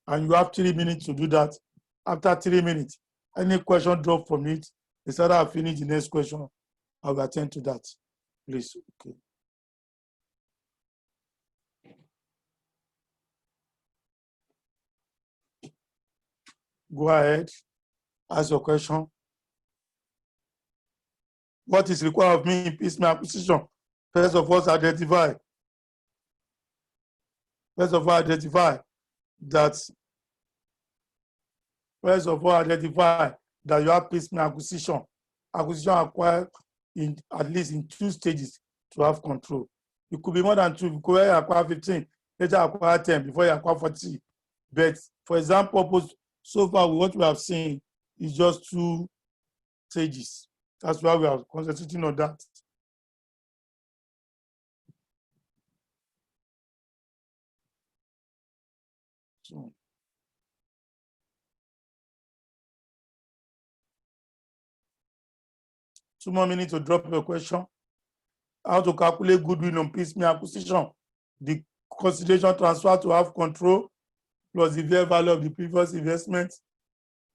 And you have 3 minutes to do that. After 3 minutes, any question drop from it, instead of finish the next question, I will attend to that. Please. Okay. Go ahead. Ask your question. What is required of me in piecemeal acquisition? First of all, identify that you have piecemeal acquisition. Acquisition acquired in at least in 2 stages to have control. It could be more than 2. You could acquire 15, later acquire 10 before you acquire 40. But for example, so far what we have seen is just 2 stages. That's why we are concentrating on that. 2 more minutes to drop your question. How to calculate goodwill on piecemeal acquisition. The consideration transfer to have control plus the fair value of the previous investment,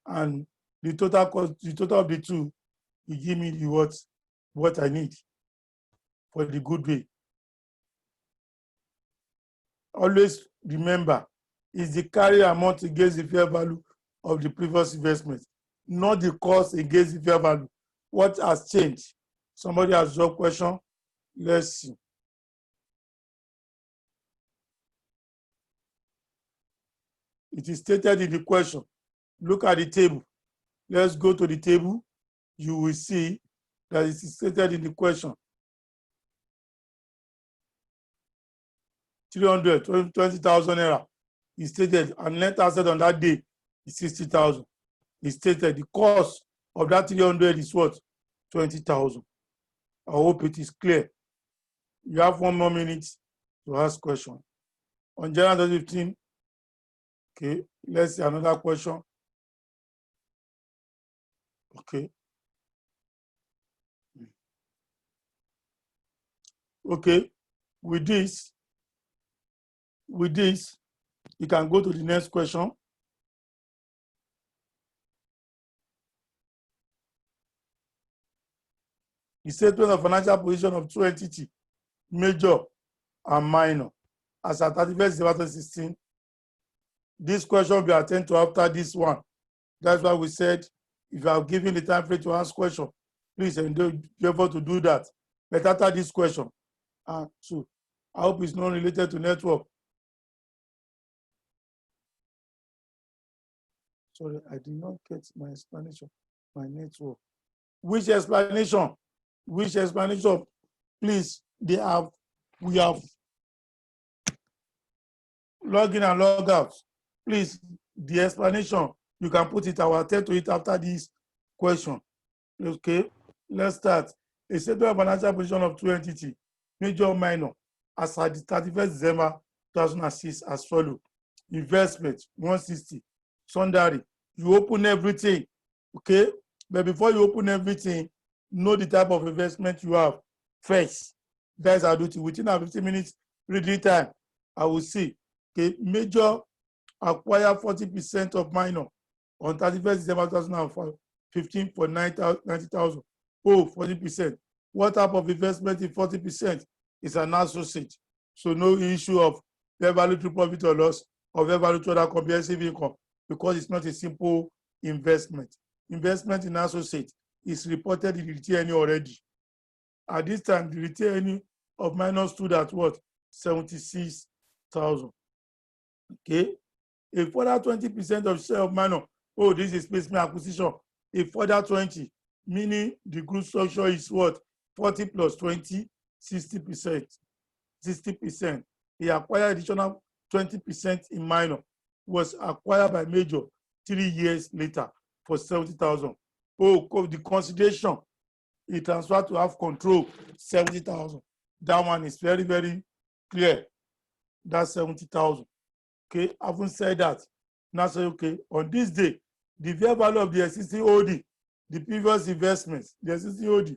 and the total cost, the total of the two, will give me the what I need for the goodwill. Always remember, is the carry amount against the fair value of the previous investment, not the cost against the fair value. What has changed? Somebody has your question. Let's see. It is stated in the question. Look at the table. Let's go to the table. You will see that it is stated in the question. 320,000 naira is stated, and net asset on that day is 60,000. It's stated the cost of that 300 is what? 20,000. I hope it is clear. You have 1 more minute to ask question. On January 15, okay, let's see another question. Okay. Okay, with this, you can go to the next question. The statement of financial position of two entities, major and minor, as at 31st December 2016. This question will be attended to after this one. That's why we said, if you are given the time frame to ask question, please endeavor to do that. But after this question, so I hope it's not related to network. Sorry, I did not get my explanation, my network. Which explanation? Which explanation? Please, we have log in and log out. Please, the explanation, you can put it, I will attend to it after this question. Okay, let's start. A statement of financial position of two entities, major or minor, as at the 31st December 2006 as follows. Investment, 160. Sundry, you open everything, okay? But before you open everything, know the type of investment you have first. That's our duty. Within our 15 minutes reading time, I will see. Okay, major acquire 40% of minor on 31st December 2015 for 90,000. Oh, 40%. What type of investment in 40% is an associate? So no issue of fair value to profit or loss or fair value to other comprehensive income, because it's not a simple investment. Investment in associate is reported in the return already. At this time, the return of minor stood at what? 76,000. Okay. A further 20% of share of minor. Oh, this is piecemeal acquisition. A further 20, meaning the group structure is what? 40 plus 20, 60%. 60%. He acquired additional 20% in minor, was acquired by major 3 years later for 70,000. Oh, the consideration, he transferred to have control, 70,000. That one is very, very clear. That's 70,000. Okay, having said that, now say, okay, on this day, the fair value of the existing OD, the previous investments, the existing OD,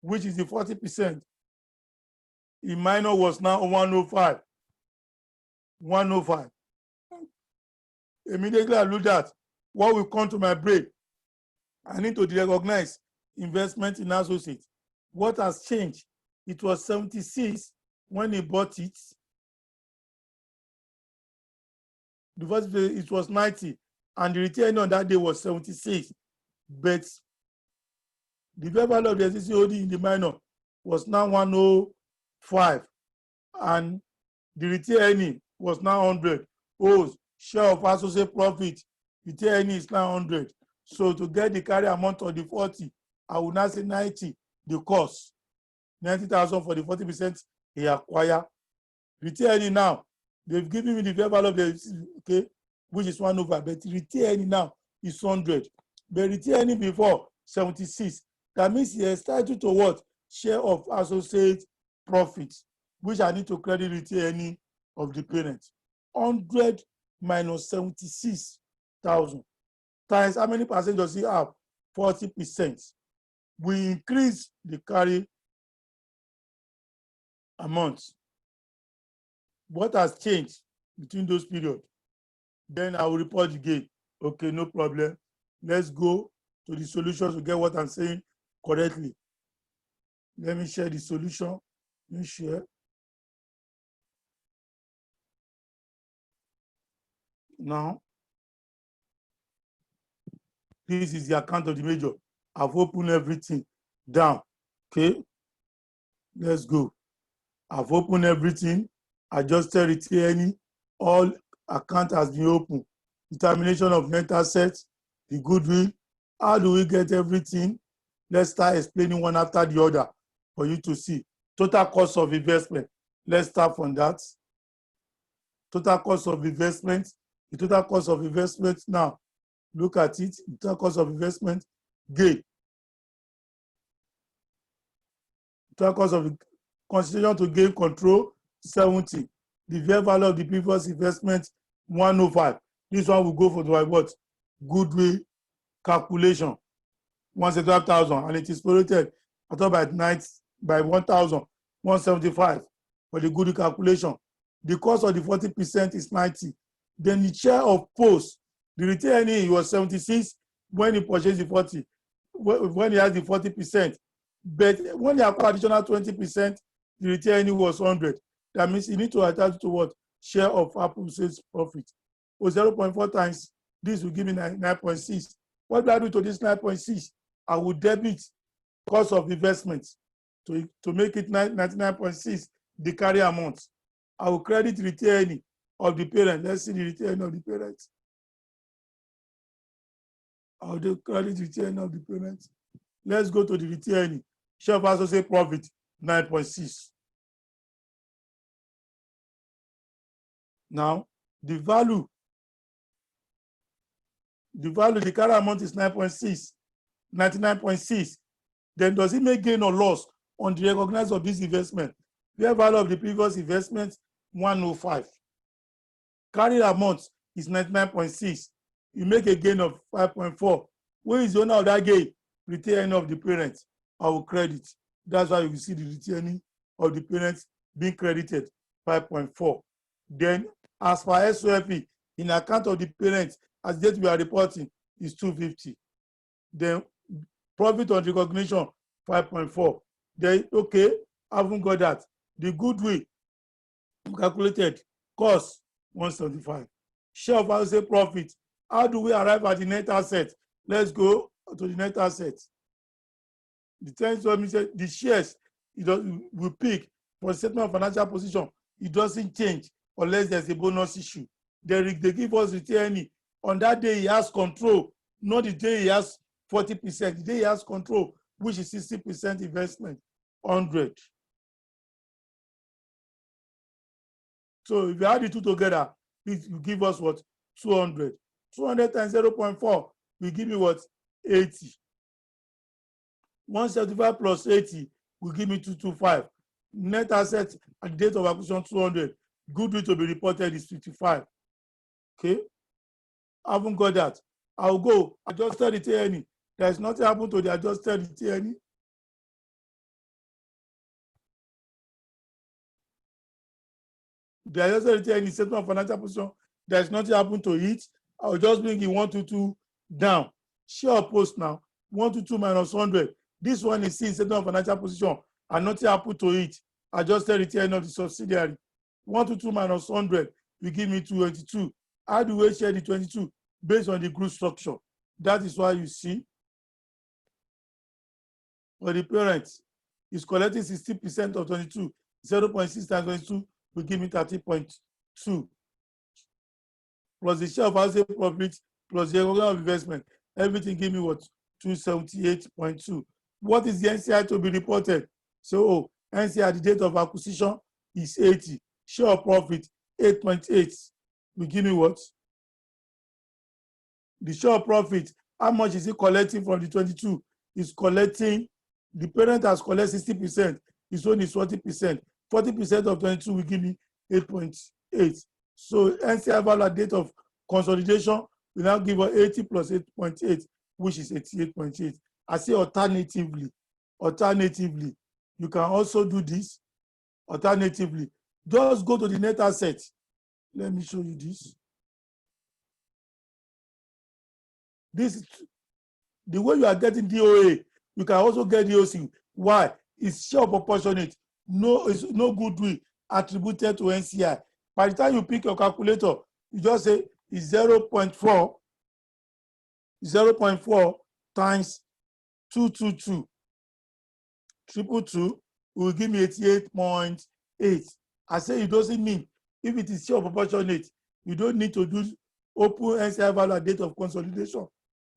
which is the 40%, in minor was now 105. 105. Immediately I look at what will come to my brain. I need to recognize investment in associates. What has changed? It was 76 when he bought it. The first day it was 90, and the return on that day was 76. But the fair value of the existing holding in the minor was now 105, and the return was now 100. Oh, share of associate profit, return is now 100. So to get the carry amount of the 40, I will now say 90, the cost. 90,000 for the 40% he acquire. Return now, they've given me the fair value of the, okay, which is 105, but return now is 100. But return before 76, that means he is entitled to what? Share of associate profit, which I need to credit return of the parent. 100 minus 76,000 times how many percent does he have? 40%. we increase the carry amount. What has changed between those periods? Then I will report the gain. Okay, no problem. Let's go to the solutions to get what I'm saying correctly. Let me share the solution. Let me share. Now, this is the account of the major. I've opened everything down. Okay, let's go. I've opened everything, adjusted retaining, all account has been opened. Determination of net assets, the goodwill. How do we get everything? Let's start explaining one after the other for you to see. Total cost of investment. Let's start from that. Total cost of investment. The total cost of investment now. Look at it. The total cost of investment. Gain. Total cost of consideration to gain control 70. The fair value of the previous investment 105. This one will go for the what? Goodwill calculation 175,000, and it is prorated at all by 1,175 for the goodwill calculation. The cost of the 40% is 90. Then the share of post, the retaining was 76 when he purchased the 40, when he has the 40%. But when he acquired additional 20%, the retaining was 100. That means you need to attach to what? Share of Apple sales profit. Or 0.4 times, this will give me 9.6. What do I do to this 9.6? I will debit cost of investment to make it 99.6, the carry amount. I will credit retaining of the parent. Let's see the retaining of the parent. I will do credit retaining of the parent. Let's go to the retaining. Share of associate profit 9.6. Now, the value, the carry amount is 9.6, 99.6. Then does it make gain or loss on the recognized of this investment? Fair value of the previous investment 105. Carry amount is 99.6. You make a gain of 5.4. Who is the owner of that gain? Retaining of the parent. I will credit. That's why you see the retaining of the parents being credited 5.4. Then, as for SOFE, in account of the parents, as date we are reporting, is 250. Then, profit on recognition 5.4. Then, okay, I haven't got that. The goodwill calculated cost 175. Share of associate profit. How do we arrive at the net asset? Let's go to the net asset. The shares we pick for statement of financial position. It doesn't change unless there's a bonus issue. They give us retaining. On that day, he has control, not the day he has 40%. The day he has control, which is 60% investment, 100. So if you add the two together, it will give us what? 200. 200 times 0.4 will give me what? 80. 175 plus 80 will give me 225. Net asset at the date of acquisition 200. Goodwill to be reported is 55. Okay, I haven't got that. I'll go adjusted retaining. There is nothing happened to the adjusted retaining. The adjusted retaining is statement of financial position. There is nothing happened to it. I'll just bring it 122 down. Share of post now 122 minus 100. This one is statement of financial position and nothing happened to it. Adjusted retaining of the subsidiary 122 minus 100 will give me 282. How do we share the 22? Based on the group structure. That is why you see for the parents is collecting 60% of 22. 0.6 times 22 will give me 30.2. Plus the share of associate profit plus the recognition of investment. Everything give me what? 278.2. What is the NCI to be reported? So NCI at the date of acquisition is 80. Share of profit 8.8 will give me what? The share of profit, how much is it collecting from the 22? Is collecting, the parent has collected 60%, his own is 40%. 40% of 22 will give me 8.8. So NCI value at date of consolidation will now give us 80 plus 8.8, which is 88.8. I say alternatively. Alternatively, you can also do this. Alternatively, just go to the net asset. Let me show you this. This is the way you are getting DOA. You can also get DOC. Why? It's share proportionate. No, it's no goodwill attributed to NCI. By the time you pick your calculator, you just say it's 0.4 times 222. 222 will give me 88.8. I say it doesn't mean if it is share proportionate, you don't need to do open NCI value at date of consolidation.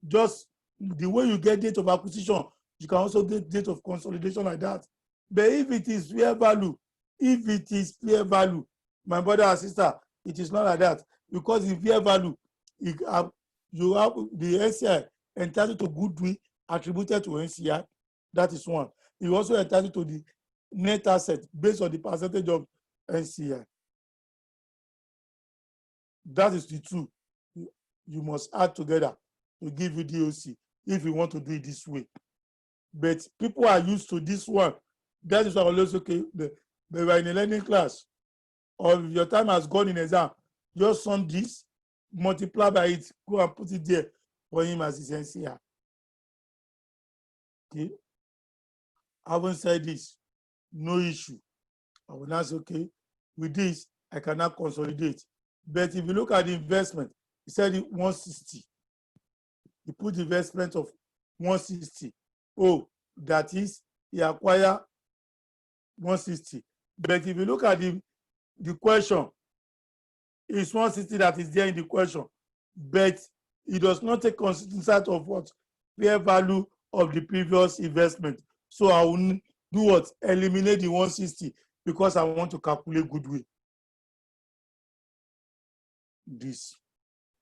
Just the way you get date of acquisition, you can also get date of consolidation like that. But if it is fair value, my brother and sister, it is not like that. Because in fair value, you have the NCI entitled to goodwill attributed to NCI. That is one. You also entitled to the net asset based on the percentage of NCI. That is the two you must add together to give you DOC if you want to do it this way. But people are used to this one. That is why I always okay. They were in a learning class, or if your time has gone in exam, just sum this, multiply by it, go and put it there for him as his NCI. Okay. Having said this, no issue. I will now say, okay, with this, I cannot consolidate. But if you look at the investment, he said 160. He put the investment of 160. Oh, that is, he acquired 160. But if you look at the question, it's 160 that is there in the question. But it does not take consideration of what? Fair value of the previous investment. So I will do what? Eliminate the 160 because I want to calculate goodwill. This.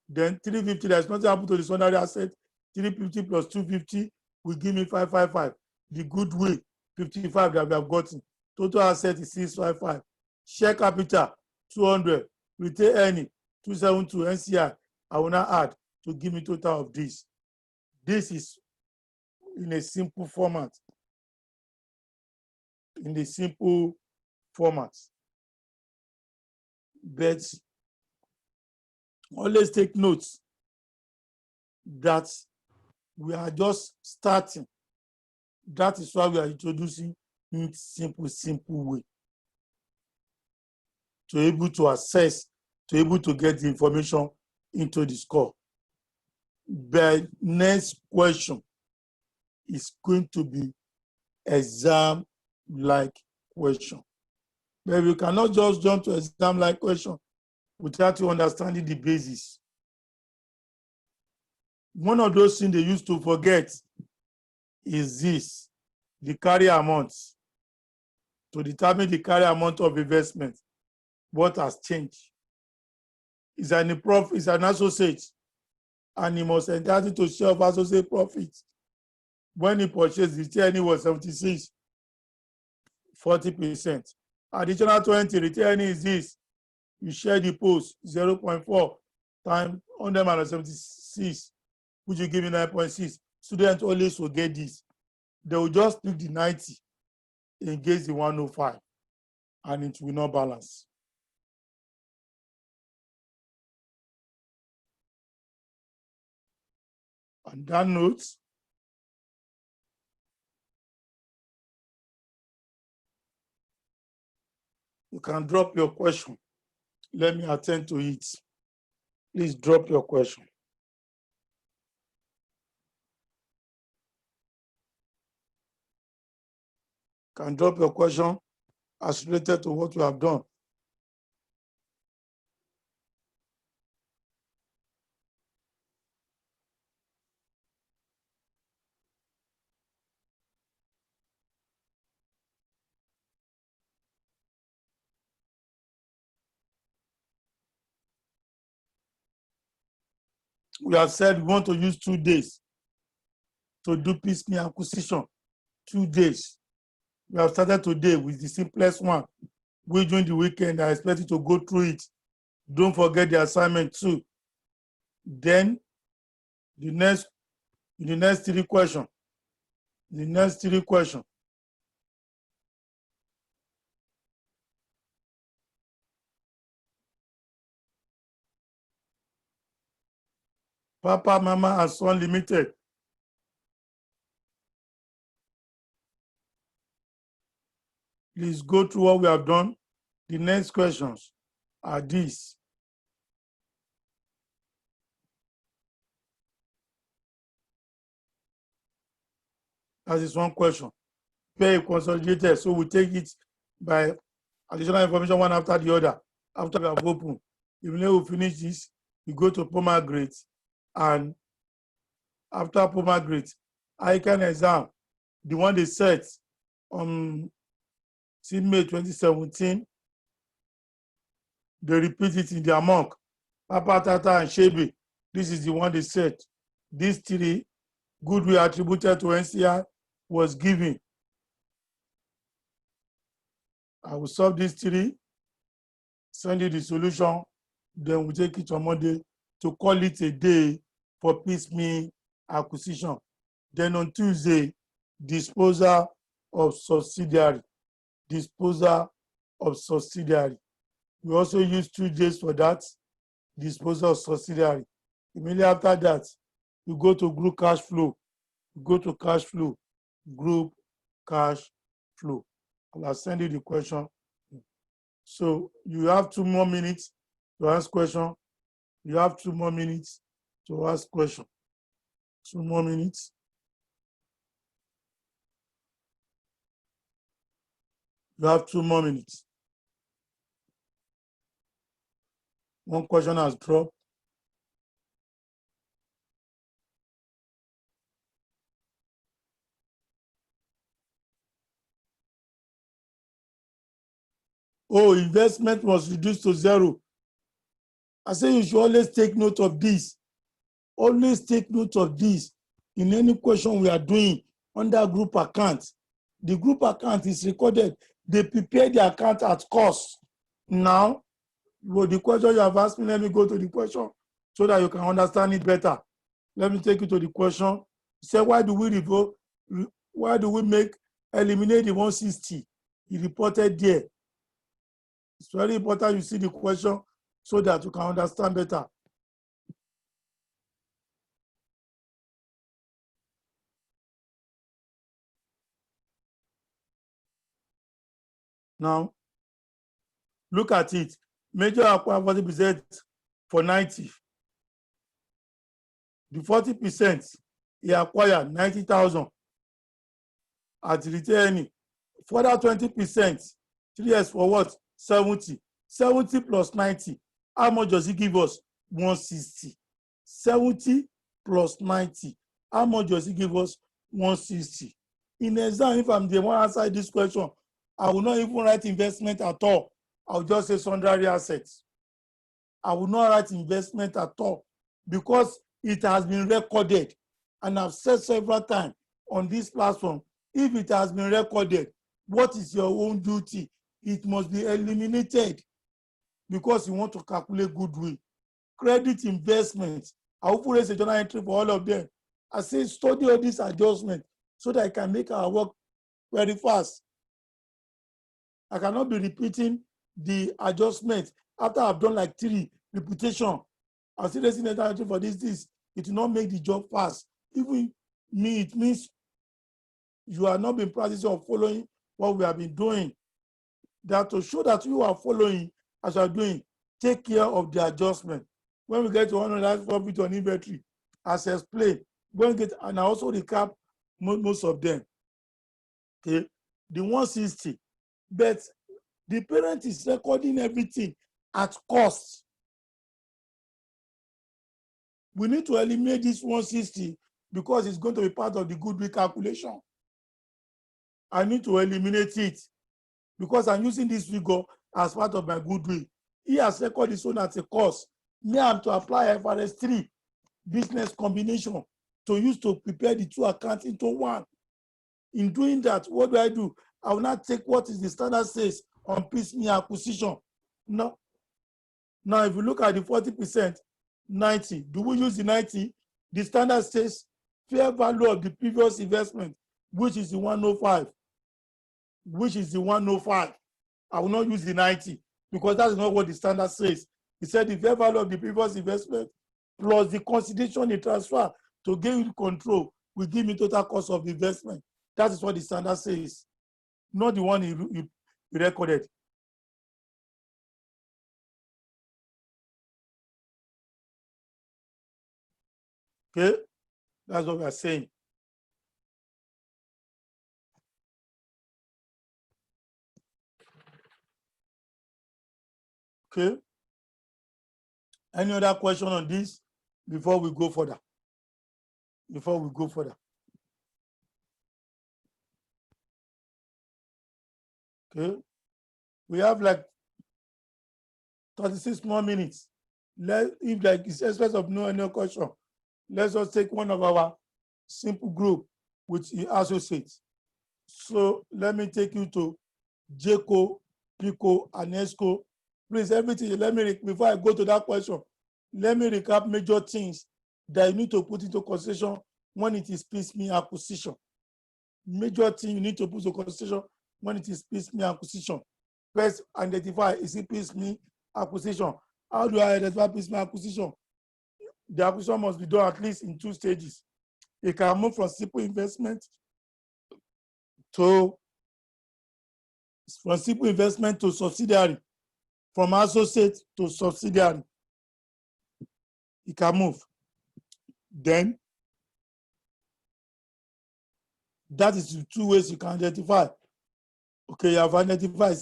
Then 350, there's nothing happened to the secondary asset. 350 plus 250 will give me 555. The goodwill, 55 that we have gotten. Total asset is 655. Share capital, 200. Retain earning, 272. NCI, I will now add to give me total of this. This is in a simple format. In the simple format. But always take notes that we are just starting. That is why we are introducing in simple way. To be able to assess, to be able to get the information into the score. The next question is going to be exam-like question. But we cannot just jump to exam-like question without you understanding the basis. One of those things they used to forget is this, the carry amount. To determine the carry amount of investment, what has changed? Is an associate, and he must entitle to share of associate profit. When he purchased, the return was 76, 40%. Additional 20, return is this. You share the post 0.4 times 100 minus 76, which will give you 9.6. Students always will get this. They will just pick the 90 against the 105, and it will not balance. On that note, you can drop your question. Let me attend to it. Please drop your question. You can drop your question as related to what you have done. We have said we want to use 2 days to do piecemeal acquisition. 2 days. We have started today with the simplest one. We during the weekend, I expect you to go through it. Don't forget the assignment too. Then the next 3 questions, The next 3 questions. Papa, Mama, and Son Limited. Please go through what we have done. The next questions are these. That is one question. Pay consolidated. So we take it by additional information one after the other. After we have opened, even we finish this, we go to Pomegranate, and after Pomegranate, ICANN exam, the one they set on May 2017, they repeat it in their mock. Papa, Tata, and Shebe, this is the one they set. These 3 goodwill attributed to NCI was given. I will solve these 3, send you the solution, then we take it on Monday to call it a day for piecemeal acquisition. Then on Tuesday, disposal of subsidiary. Disposal of subsidiary. We also use 2 days for that, disposal of subsidiary. Immediately after that, we go to group cash flow. We go to cash flow, group cash flow. I'll send you the question. So you have 2 more minutes to ask question. You have 2 more minutes to ask question. 2 more minutes. You have 2 more minutes. One question has dropped. Oh, investment was reduced to 0. I say you should always take note of this. Always take note of this. In any question we are doing under group account, the group account is recorded. They prepare the account at cost. Now, well, the question you have asked me, let me go to the question so that you can understand it better. Let me take you to the question. Say, why do we revoke? Why do we eliminate the 160? He reported there. It's very important you see the question so that you can understand better. Now, look at it. Major acquire 40% for 90. The 40%, he acquired 90,000 at retail. Further 20%, 3 years for what? 70. 70 plus 90. How much does he give us? 160. 70 plus 90. How much does he give us? 160. In exam, if I'm the one answer this question, I will not even write investment at all. I'll just say sundry assets. I will not write investment at all because it has been recorded. And I've said several times on this platform, if it has been recorded, what is your own duty? It must be eliminated because you want to calculate goodwill. Credit investments, I will raise a journal entry for all of them. I say study all these adjustments so that I can make our work very fast. I cannot be repeating the adjustment after I've done like 3 repetition. I'll still raise a journal entry for this. It will not make the job fast. Even me, it means you are not been practicing or following what we have been doing. That to show that you are following as you are doing, take care of the adjustment. When we get to 100 profit on inventory, as explained, going to get, and I also recap most of them. Okay, the 160, but the parent is recording everything at cost. We need to eliminate this 160 because it's going to be part of the goodwill calculation. I need to eliminate it because I'm using this figure as part of my goodwill. He has recorded his own at a cost. Me, I'm to apply IFRS 3 business combination to use to prepare the 2 accounts into one. In doing that, what do? I will not take what is the standard says on piecemeal acquisition. No. Now, if you look at the 40%, 90, do we use the 90? The standard says fair value of the previous investment which is the 105, which is the 105. I will not use the 90 because that is not what the standard says. It said the fair value of the previous investment plus the consideration in transfer to gain control will give me total cost of the investment. That is what the standard says, not the one he recorded. Okay, that's what we are saying. Okay. Any other question on this before we go further? Before we go further. Okay. We have like 36 more minutes. If like it's express of no any question, let's just take one of our simple group with the associates. So let me take you to JCO, PICO, and ESCO. Please, everything, before I go to that question, let me recap major things that you need to put into consideration when it is piecemeal acquisition. Major thing you need to put into consideration when it is piecemeal acquisition. First, identify, is it piecemeal acquisition? How do I identify piecemeal acquisition? The acquisition must be done at least in 2 stages. It can move from simple investment to subsidiary, from associate to subsidiary. It can move. Then, that is the 2 ways you can identify. Okay, you have identified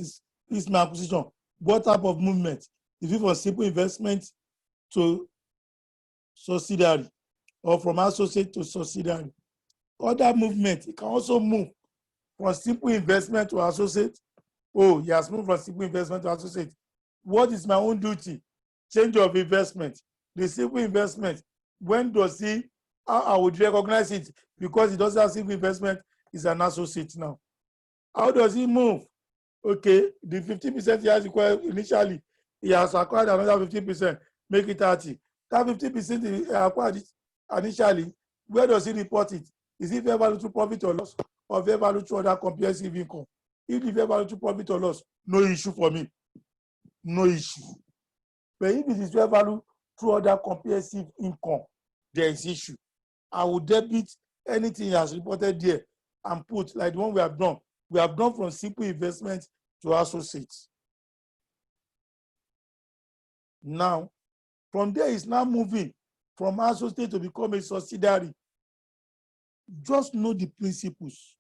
piecemeal acquisition. What type of movement? Is it from simple investment to subsidiary or from associate to subsidiary? Other movement, it can also move from simple investment to associate. Oh, he has moved from simple investment to associate. What is my own duty? Change of investment. The simple investment, when does he, I would recognize it because he doesn't have simple investment, is an associate now. How does he move? Okay, the 50% he has acquired initially, he has acquired another 50%, make it 30. That 50% he acquired initially, where does he report it? Is it fair value through profit or loss, or fair value through other comprehensive income? If the fair value through profit or loss, no issue for me. No issue. But if it is fair value through other comprehensive income, there is issue. I will debit anything he has reported there and put, like the one we have done. We have done from simple investment to associates. Now, from there, it's now moving from associate to become a subsidiary. Just know the principles.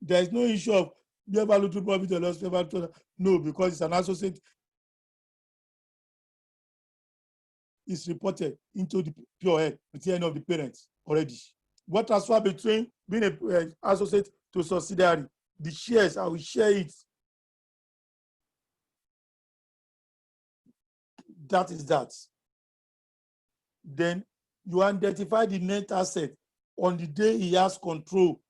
There is no issue of fair value to profit or loss, fair value to, no, because it's an associate. It's reported into the pure head with the end of the parents already. What transfer between being an associate to subsidiary? The shares, I will share it. That is that. Then you identify the net asset on the day he has control.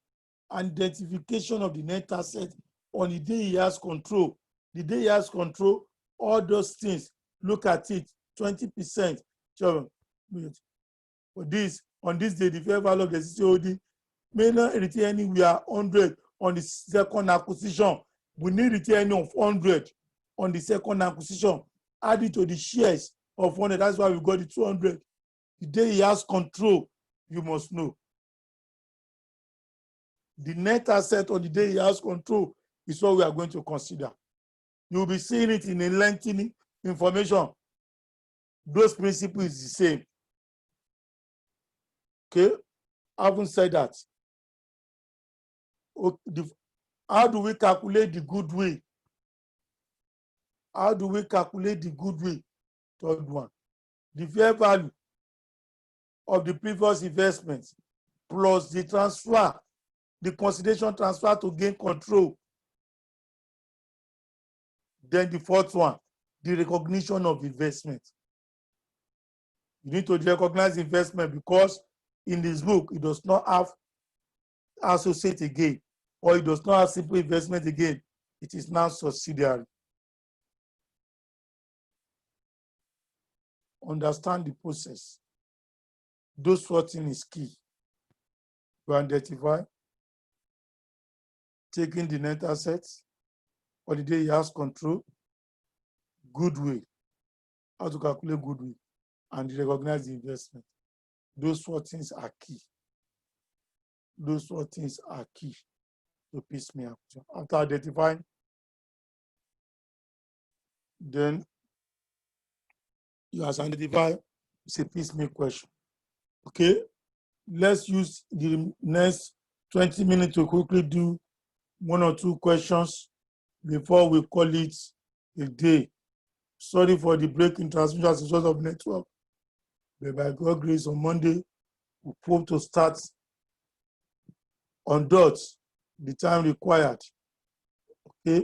Identification of the net asset on the day he has control. The day he has control, all those things, look at it, 20%. For this, on this day, the fair value of the CCOD may not retain anywhere 100 on the second acquisition. We need retain of 100 on the second acquisition. Add it to the shares of 100. That's why we got the 200. The day he has control, you must know. The net asset on the day he has control is what we are going to consider. You'll be seeing it in a lengthy information. Those principles is the same. Okay, I haven't said that. How do we calculate the goodwill? How do we calculate the goodwill? Third one. The fair value of the previous investments plus the transfer, the consideration transfer to gain control. Then the fourth one, the recognition of investment. You need to recognize investment because in this book, it does not have associate again, or it does not have simple investment again. It is now subsidiary. Understand the process. Those 14 is key. You identify, taking the net assets, or the day he has control, goodwill, how to calculate goodwill, and recognize the investment. Those 4 things are key. Those 4 things are key to piecemeal acquisition. After identifying, then you have identified it's a piecemeal question. Okay, let's use the next 20 minutes to quickly do 1 or 2 questions before we call it a day. Sorry for the break in transmission as a result of network, but by God's grace on Monday, we hope to start on dot the time required. Okay.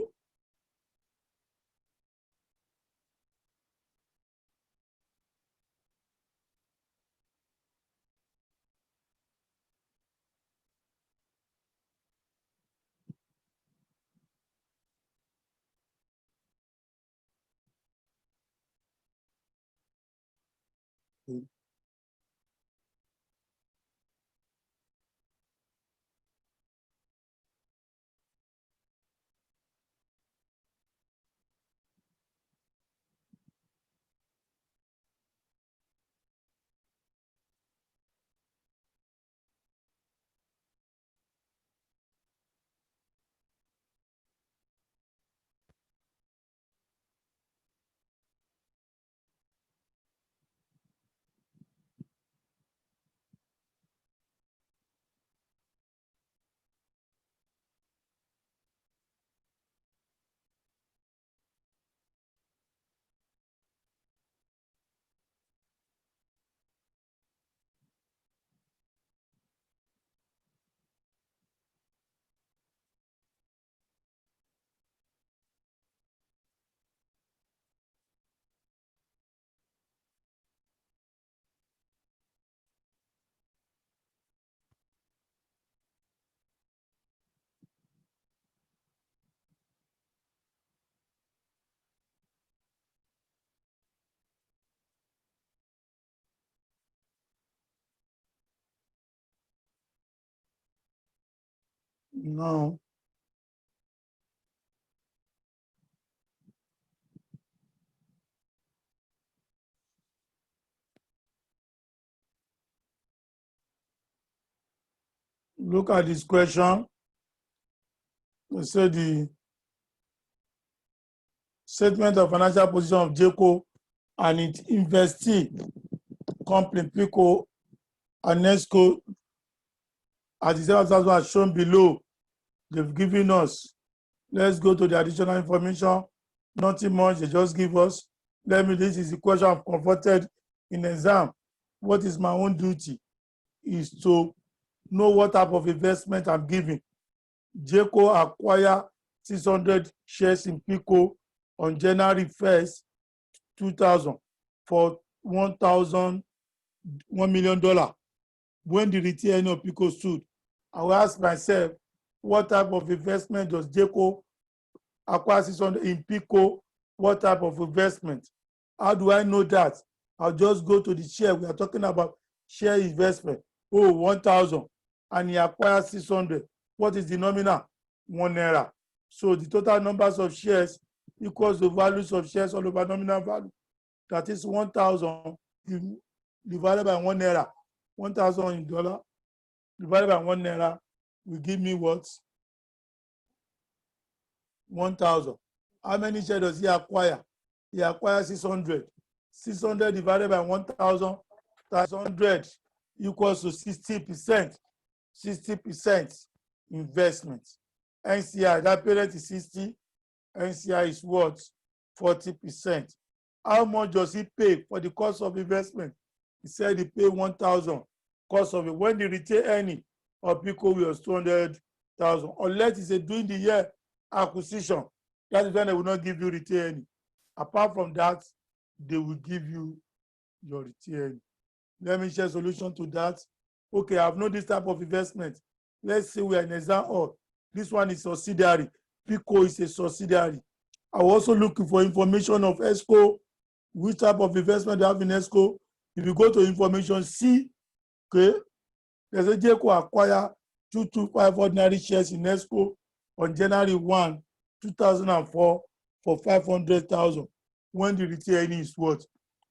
Now, look at this question. We say the statement of financial position of JCO and its investee company PICO and NESCO as the sales are shown below. They've given us. Let's go to the additional information. Nothing much, they just give us. This is the question I've confronted in exam. What is my own duty? Is to know what type of investment I'm giving. JCO acquire 600 shares in PICO on January 1st, 2000 for $1 million. When the return of PICO stood, I will ask myself, what type of investment does JCO acquire 600 in PICO? What type of investment? How do I know that? I'll just go to the share. We are talking about share investment. Oh, 1,000, and he acquires 600. What is the nominal? €1. So the total numbers of shares equals the values of shares all over nominal value. That is 1,000 divided by €1. 1,000 in dollar divided by €1 will give me what? 1,000. How many shares does he acquire? He acquires 600. 600 divided by 1,000, that's 100 equals to 60%. 60% investment. NCI, that parent is 60. NCI is what? 40%. How much does he pay for the cost of investment? He said he paid 1,000 cost of it. When the retained earning of PICO was 200,000, unless it's a during the year acquisition, that is when they will not give you retained earning. Apart from that, they will give you your retained earning. Let me share a solution to that. Okay, I have known this type of investment. Let's say we are in exam hall. This one is subsidiary. PICO is a subsidiary. I'm also looking for information of ESCO, which type of investment they have in ESCO. If you go to information C, okay, there's a JCO acquire 225 ordinary shares in ESCO on January 1, 2004 for 500,000 when the retained earning is what?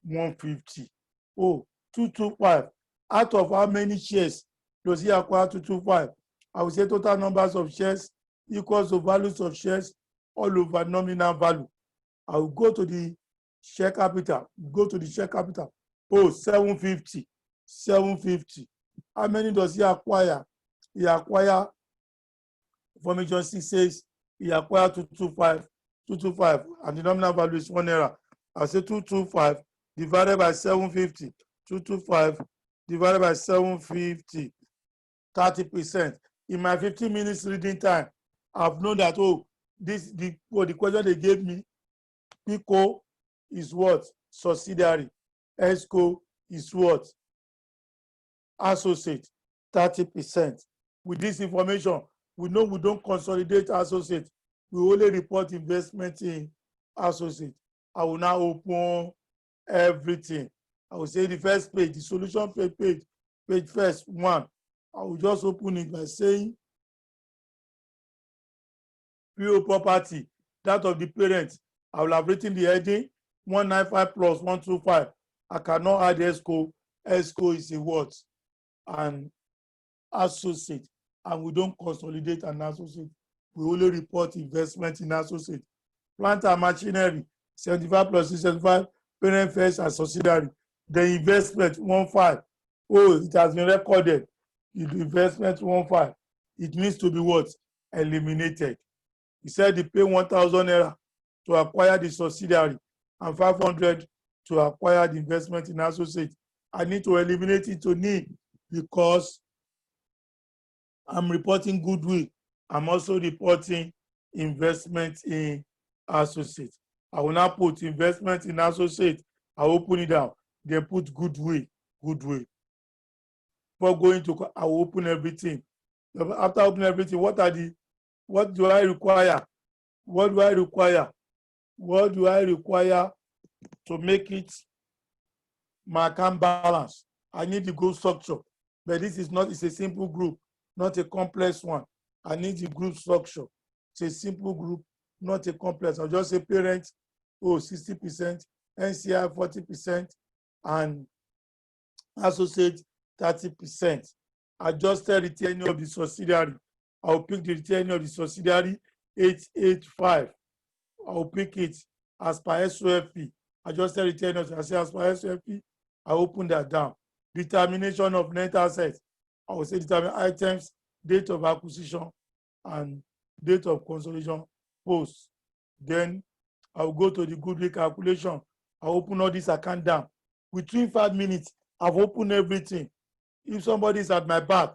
150. Oh, 225. Out of how many shares does he acquire 225? I will say total numbers of shares equals to values of shares all over nominal value. I will go to the share capital. Go to the share capital. Oh, 750. 750. How many does he acquire? He acquire, Formation 6 says he acquired 225, 225, and the nominal value is 1 naira. I'll say 225 divided by 750. 225 divided by 750. 30%. In my 15 minutes reading time, I've known that, oh, the question they gave me, PICO is what? Subsidiary. ESCO is what? Associate. 30%. With this information, we know we don't consolidate associate. We only report investment in associate. I will now open everything. I will say the first page, the solution page first one. I will just open it by saying PO property, that of the parent. I will have written the heading 195 plus 125. I cannot add ESCO. ESCO is a what? An associate. And we don't consolidate an associate. We only report investment in associate. Plant and machinery, 75 plus 675, parent first and subsidiary. The investment 15. Oh, it has been recorded. The investment 15. It needs to be what? Eliminated. He said they pay 1,000 naira to acquire the subsidiary and 500 to acquire the investment in associate. I need to eliminate it to nil because I'm reporting goodwill. I'm also reporting investment in associate. I will now put investment in associate. I open it down. Then put goodwill. Before going to, I will open everything. After opening everything, what do I require? What do I require? What do I require to make it my account balance? I need the group structure, but this is not, it's a simple group, not a complex one. I need the group structure. It's a simple group, not a complex. I'll just say parent, 60%, NCI 40%, and associate 30%. Adjusted return of the subsidiary. I'll pick the return of the subsidiary 885. I'll pick it as per SOFP. Adjusted return of as per SOFP. I open that down. Determination of net assets. I will say determine items, date of acquisition, and date of consolidation post. Then I'll go to the goodwill calculation. I'll open all this account down. Within 5 minutes, I've opened everything. If somebody is at my back,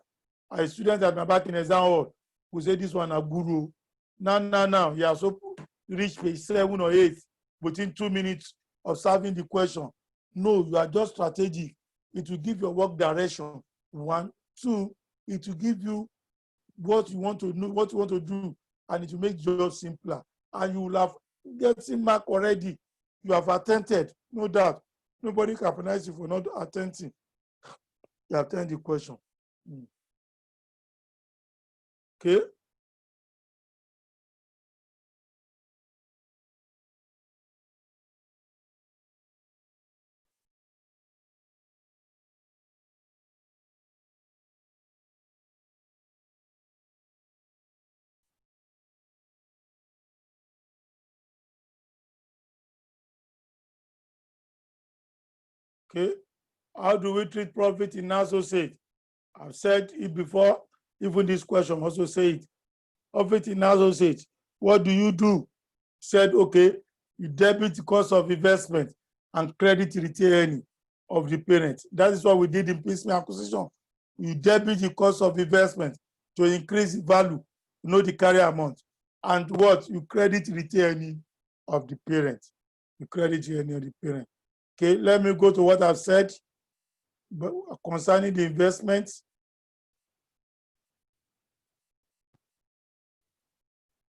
a student at my back in exam hall, who say this one a guru. Now, he has reached page 7 or 8 within 2 minutes of serving the question. No, you are just strategic. It will give your work direction. 1, 2, it will give you what you want to know, what you want to do, and it will make your job simpler. And you will have getting mark already. You have attempted, no doubt. Nobody can penalize you for not attempting. You attend the question. Okay. Okay. How do we treat profit in associate? I've said it before, even this question also say it. Profit in associate, what do you do? Said, okay, you debit the cost of investment and credit retained earning of the parent. That is what we did in piecemeal acquisition. You debit the cost of investment to increase the value, the carry amount. And what? You credit retained earning of the parent. You credit earning of the parent. Okay, let me go to what I've said concerning the investments.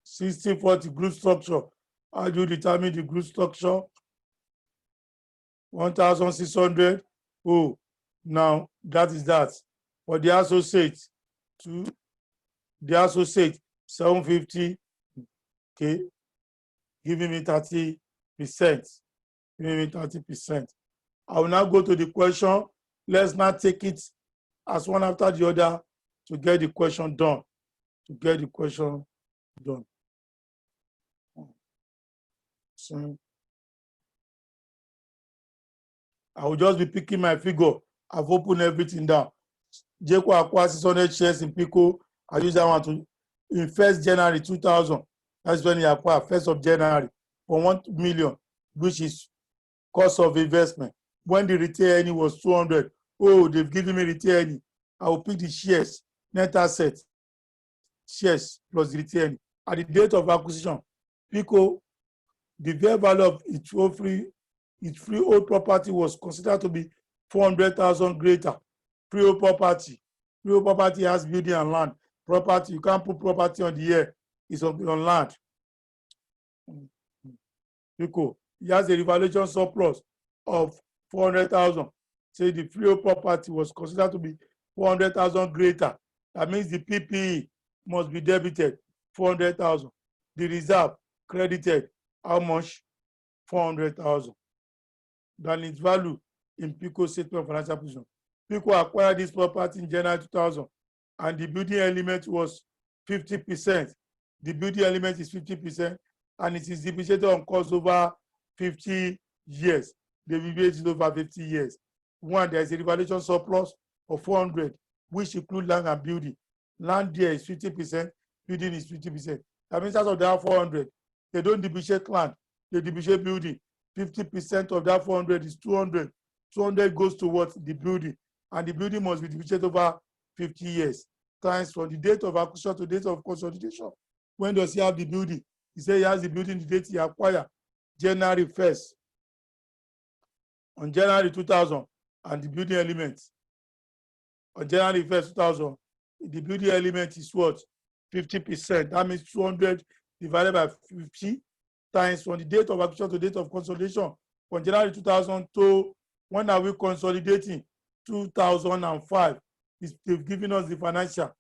60/40 group structure. How do you determine the group structure? 1,600. Oh, now that is that. For the associate, 750, okay, giving me 30%. Giving me 30%. I will now go to the question. Let's now take it as one after the other to get the question done. So I will just be picking my figure. I've opened everything down. Jeko acquired 600 shares in Pico. I use that one to in 1st January 2000. That's when he acquired 1st of January for 1 million, which is cost of investment. When the retail earning was 200, oh, they've given me retail earning. I will pick the shares, net asset, shares plus the retail earning. At the date of acquisition, Pico, the fair value of its freehold property was considered to be 400,000 greater. Freehold property has building and land. Property, you can't put property on the air, it's on land. Pico, he has a revaluation surplus of 400,000. Say the freehold property was considered to be 400,000 greater. That means the PPE must be debited 400,000. The reserve credited how much? 400,000. Than its value in Pico's statement of financial position. Pico acquired this property in January 2000, and the building element was 50%. The building element is 50%, and it is depreciated on cost over 50 years. They will be it over 50 years. One, there is a revaluation surplus of 400, which include land and building. Land there is 50%, building is 50%. That means out of that 400, they don't depreciate land, they depreciate building. 50% of that 400 is 200. 200 goes towards the building, and the building must be depreciated over 50 years. Times from the date of acquisition to date of consolidation. When does he have the building? He said he has the building the date he acquired, January 1st. On January 2000, and the building element. On January 1st, 2000, the building element is what? 50%. That means 200 divided by 50 times from the date of acquisition to date of consolidation. From January 2000 to when are we consolidating? 2005. They've given us the financial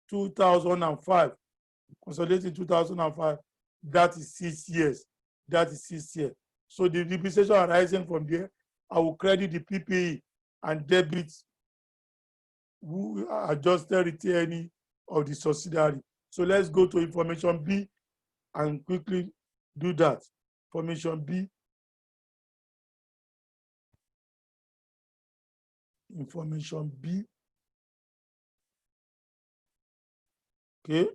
2005. Consolidating 2005. That is 6 years. That is 6 years. So the depreciation arising from there, I will credit the PPE and debit who adjusted return of the subsidiary. So let's go to information B and quickly do that. Information B. Information B. Okay.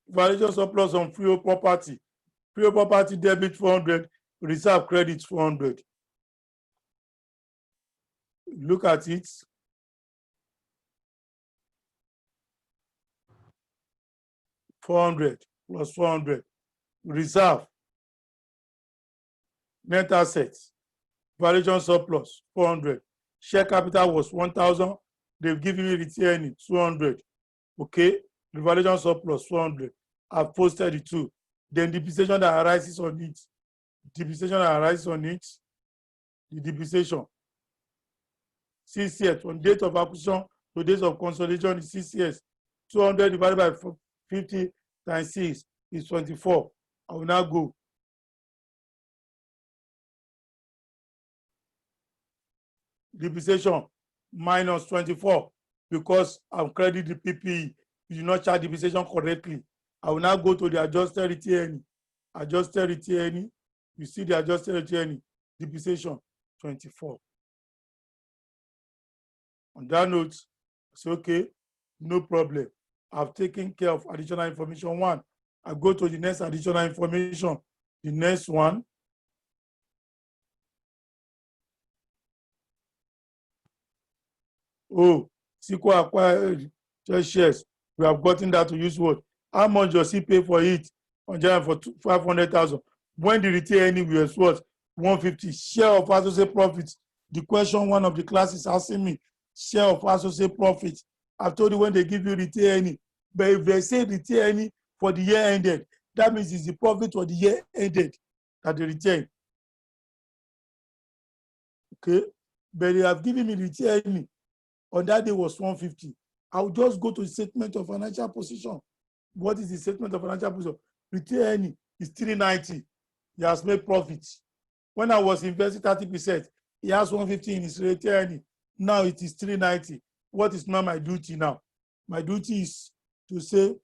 Valuation surplus on freehold property. Freehold property debit 400, reserve credit 400. Look at it. $400 plus 400. Reserve. Net assets. Valuation surplus 400. Share capital was 1,000. They've given me return 200. Okay. The valuation surplus 400. I've posted the two. Then depreciation that arises on it. Depreciation that arises on it. The depreciation. 6 years. From date of acquisition to date of consolidation is 6 years. 200 divided by 50 times 6 is 24. I will now go. Depreciation minus 24 because I'm crediting the PPE. You do not charge depreciation correctly. I will now go to the adjusted return. Adjusted return. You see the adjusted return. Depreciation 24. On that note, it's okay, no problem. I've taken care of additional information 1. I go to the next additional information. The next one. Oh, Sequel acquired shares. We have gotten that to use what? How much does he pay for it? On January for 500,000. When the retail earning was what? 150. Share of associate profits. The question one of the classes asking me, share of associate profits. I've told you when they give you retail earning, but if they say retail earning for the year ended, that means it's the profit for the year ended that they retain. Okay, but they have given me retail earning on that day was 150. I'll just go to the statement of financial position. What is the statement of financial position? Retained earning is 390. He has made profit. When I was investing 30%, he has 150 in his retained earning. Now it is 390. What is now my duty now? My duty is to say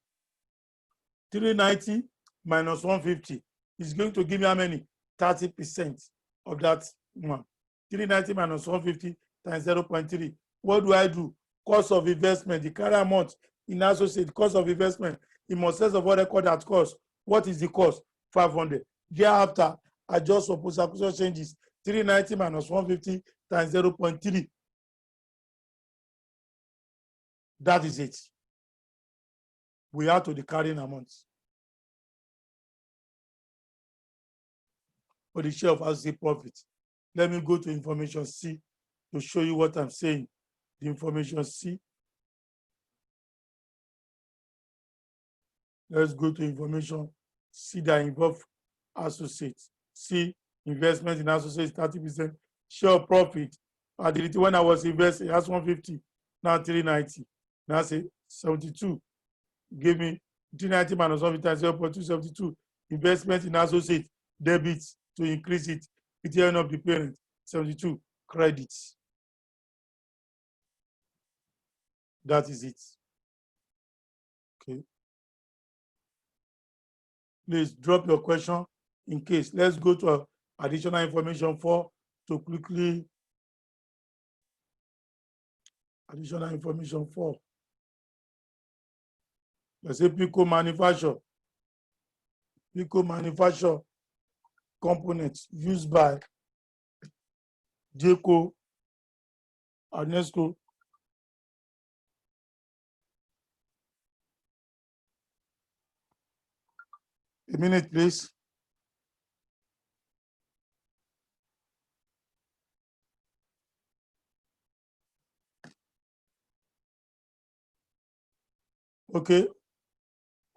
390 minus 150 is going to give me how many? 30% of that one. 390 minus 150 times 0.3. What do I do? Cost of investment, the carry amount in associate, cost of investment, in process of what record at cost. What is the cost? 500. Thereafter, adjust for post-acquisition changes. 390 minus 150 times 0.3. That is it. We add to the carrying amount. For the share of associate profit. Let me go to information C to show you what I'm saying. The information C. Let's go to information C that involve associates. C, investment in associates 30%. Share of profit. When I was investing, that's 150. Now 390. Now say 72. Give me 390 minus 150 0.272. Investment in associates, debits to increase it. Return of the parent, 72. Credits. That is it. Okay. Please drop your question in case. Let's go to additional information 4 to quickly. Additional information 4. Let's say Pico manufacture. Pico manufacture components used by Jayco, Anesco, a minute, please. Okay.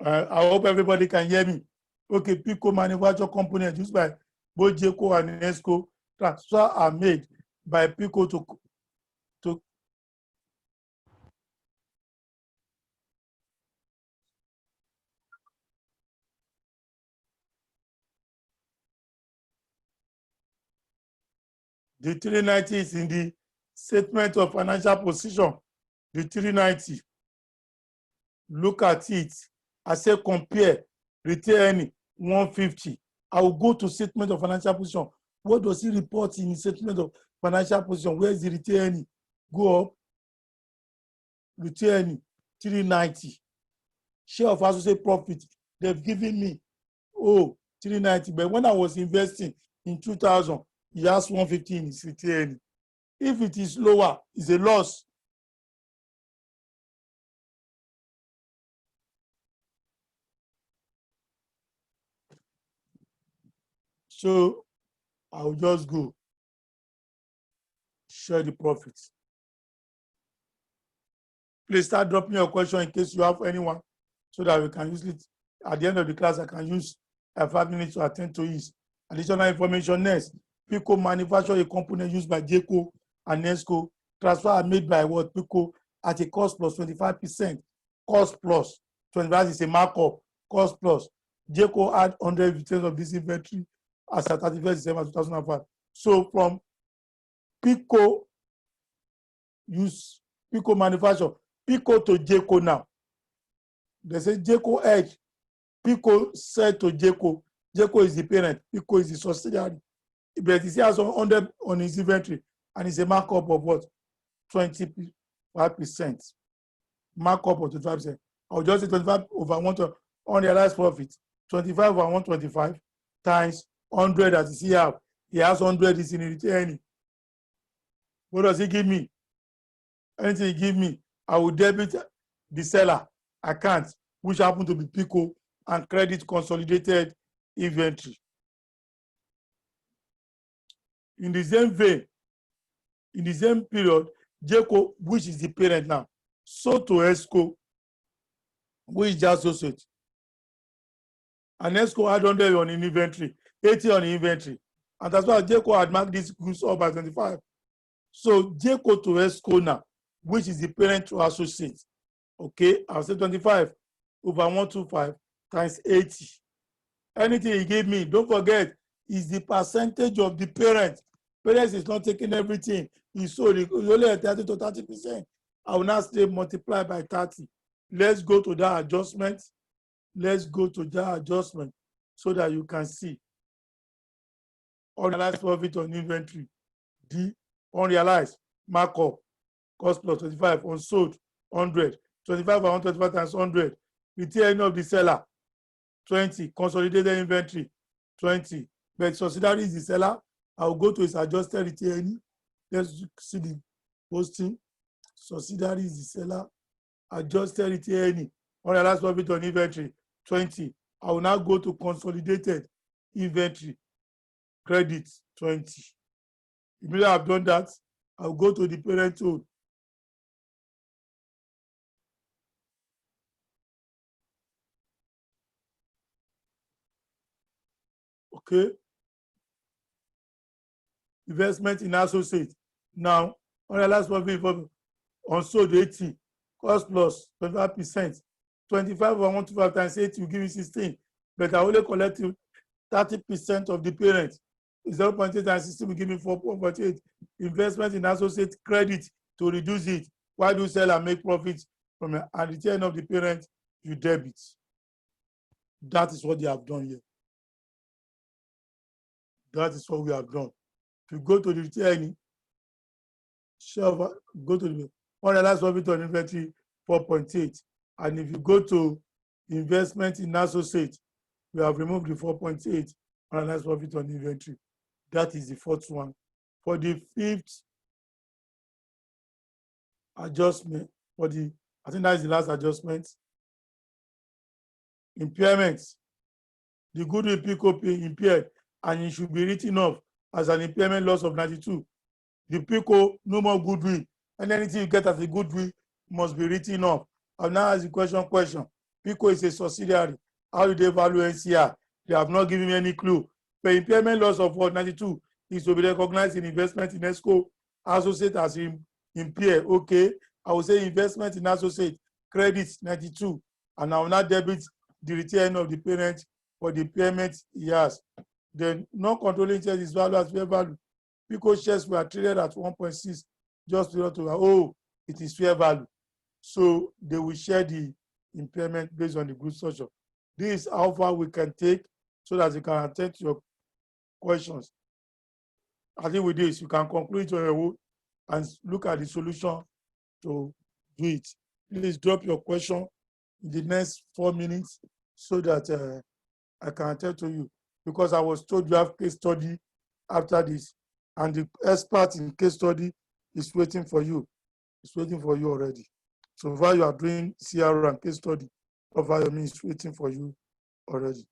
I hope everybody can hear me. Okay, Pico manufacture components used by both Jayco and Anesco. Transfer are made by Pico to the 390 is in the statement of financial position. The 390. Look at it. I say compare retained earning 150. I will go to statement of financial position. What does he report in the statement of financial position? Where is the retained earning? Go up. Retained earning 390. Share of associate profit. They've given me 390. But when I was investing in 2000, he has 150 in his retained earning. If it is lower, it's a loss. So I'll just go share the profits. Please start dropping your question in case you have anyone, so that we can use it at the end of the class. I can use 5 minutes to attend to it. Additional information next. Pico manufacture a component used by Jayco and Anesco. Transfer are made by what? Pico at a cost plus 25%. Cost plus 25 is a markup. Cost plus. Jayco add 100 returns of this inventory as at 31st December 2005. So from Pico manufacture, Pico to Jayco now. They say Jayco edge. Pico said to Jayco. Jayco is the parent. Pico is the subsidiary. But he has 100 on his inventory, and it's a markup of what? 25%. Markup of 25%. I'll just say 25 over 1 unrealized profit. 25 over 125 times 100 that is here. He has 100 is in retained. What does he give me? Anything he give me, I will debit the seller account, which happen to be Pico, and credit consolidated inventory. In the same vein, in the same period, Jayco, which is the parent now, sold to Anesco, which is just associate. And Anesco had 100 on inventory, 80 on inventory. And that's why Jayco had marked these goods up by 25. So Jayco to Anesco now, which is the parent to associate. Okay, I'll say 25 over 125 times 80. Anything he gave me, don't forget, is the percentage of the parent. Parents is not taking everything. It's only at 30 to 30%. I will now say multiply by 30. Let's go to that adjustment. Let's go to that adjustment so that you can see. Unrealized profit on inventory. D, unrealized markup, cost plus 25, unsold 100, 25 and 125 times 100. Return of the seller 20, consolidated inventory 20. But subsidiary is the seller. I'll go to his adjusted return. Let's see the posting. Subsidiary is the seller. Adjusted return. Unrealized profit on inventory 20. I will now go to consolidated inventory. Credit 20. Immediately I've done that, I'll go to the parent tool. Okay. Investment in associate. Now, unrealized profit unsold 80, cost plus 25%. 25 over 125 times 80 will give you 16. But I only collect 30% of the parent. 0.8 times 16 will give me 4.8. Investment in associate credit to reduce it. Why do seller make profits from it? At the end of the parent, you debit. That is what they have done here. That is what we have done. If you go to the return, go to the unrealized profit on inventory 4.8. And if you go to investment in associate, we have removed the 4.8 unrealized profit on inventory. That is the fourth one. For the fifth adjustment, I think that is the last adjustment. Impairments. The goodwill PICO impaired, and it should be written off as an impairment loss of 92. The PICO, no more goodwill. And anything you get as a goodwill must be written off. I'll now ask the question. PICO is a subsidiary. How do they value NCR? They have not given me any clue. The impairment loss of 92 is to be recognized in investment in ESCO associate as impaired. Okay, I will say investment in associate credit 92, and I will not debit the return of the parent for the payment he has. Then non-controlling interest is valued as fair value. Because shares were traded at 1.6 just below to it is fair value. So they will share the impairment based on the good structure. This is how far we can take so that you can attend to your questions. I think with this, you can conclude on your own and look at the solution to do it. Please drop your question in the next 4 minutes so that I can attend to you. Because I was told you have case study after this, and the expert in case study is waiting for you. It's waiting for you already. So while you are doing CR and case study, Ovayomi is waiting for you already.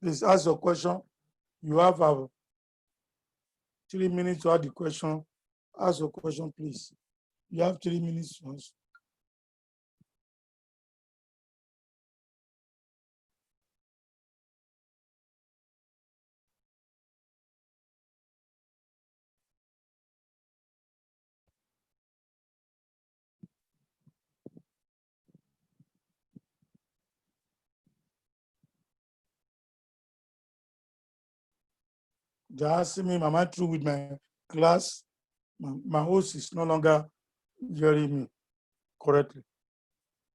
Please ask your question. You have 3 minutes to ask the question. Ask your question, please. You have 3 minutes to answer. They're asking me, am I through with my class? My host is no longer hearing me correctly.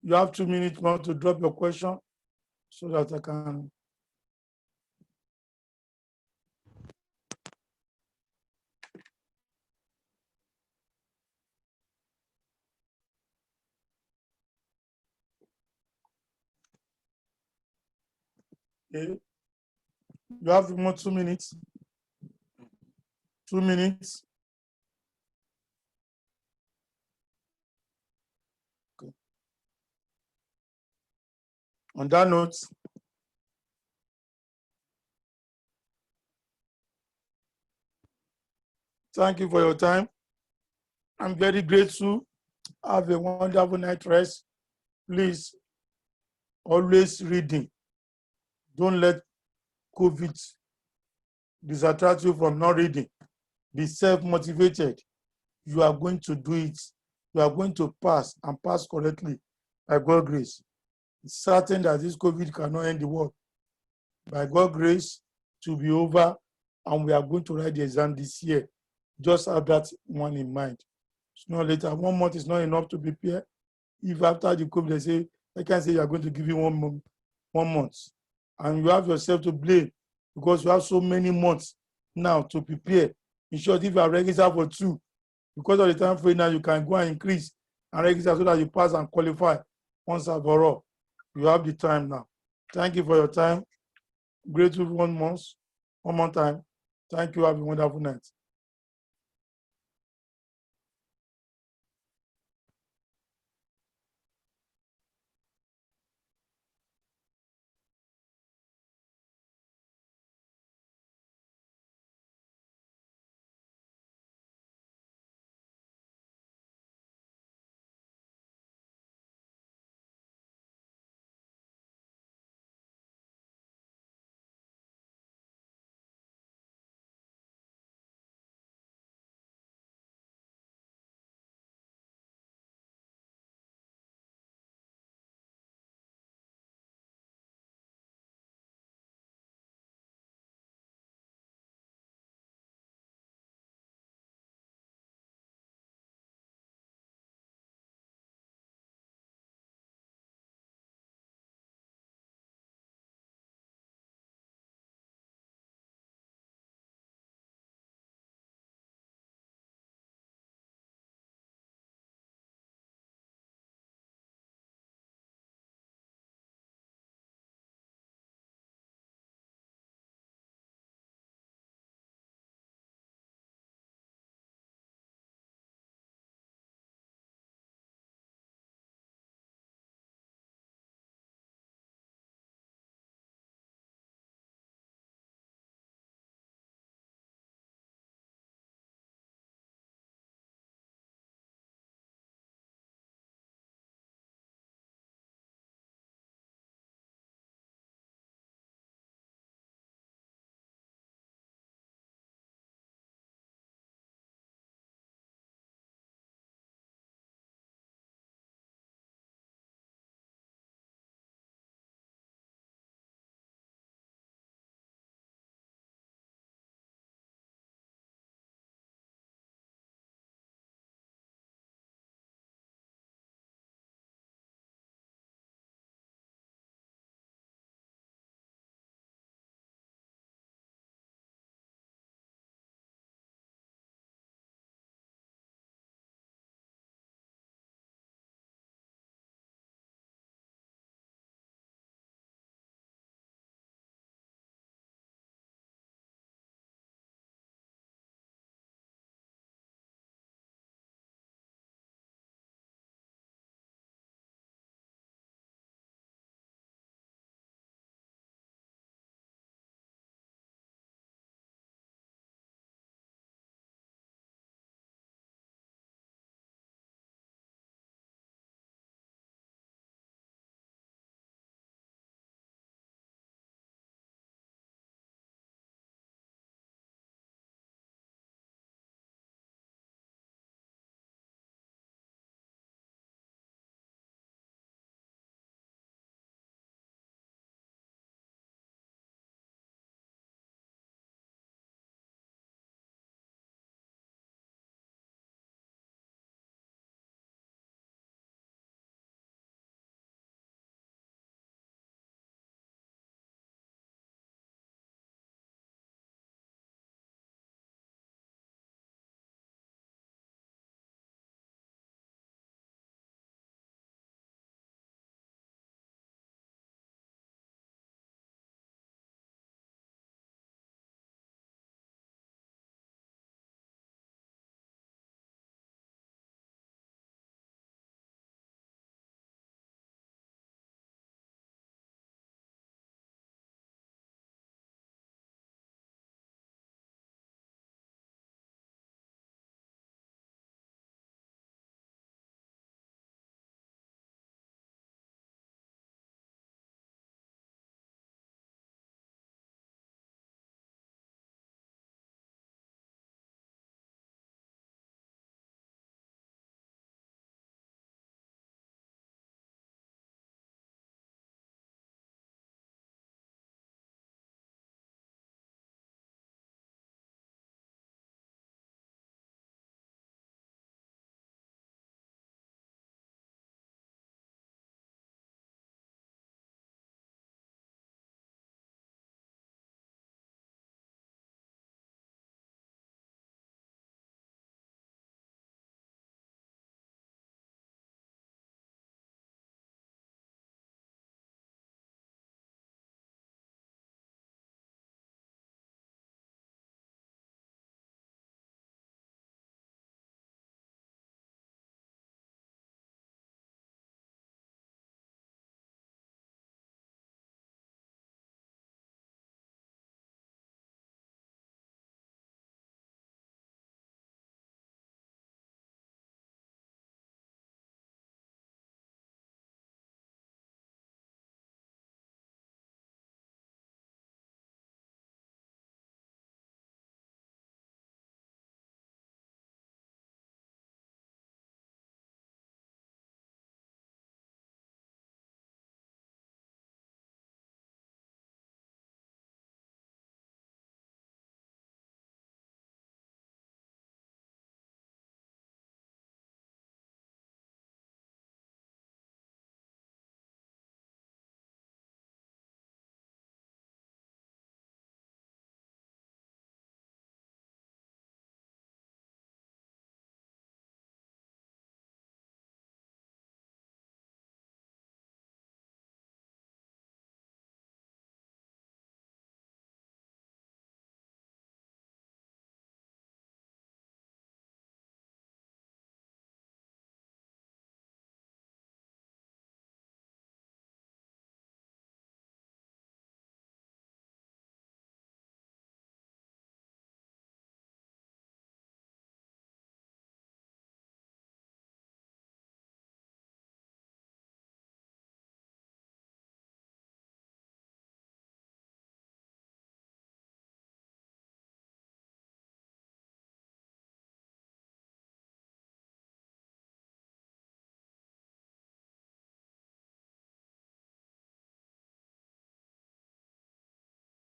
You have 2 minutes more to drop your question so that I can. Okay. You have more 2 minutes. 2 minutes. Okay. On that note, thank you for your time. I'm very grateful. Have a wonderful night rest. Please, always reading. Don't let COVID distract you from not reading. Be self-motivated. You are going to do it. You are going to pass and pass correctly by God's grace. It's certain that this COVID cannot end the world. By God's grace, to be over, and we are going to write the exam this year. Just have that one in mind. It's not later. 1 month is not enough to prepare. If after the COVID, they say, I can say you are going to give you 1 month. And you have yourself to blame because you have so many months now to prepare. In short, if you are registered for 2, because of the time frame now, you can go and increase and register so that you pass and qualify once and for all. You have the time now. Thank you for your time. Grateful 1 month, 1 more time. Thank you. Have a wonderful night.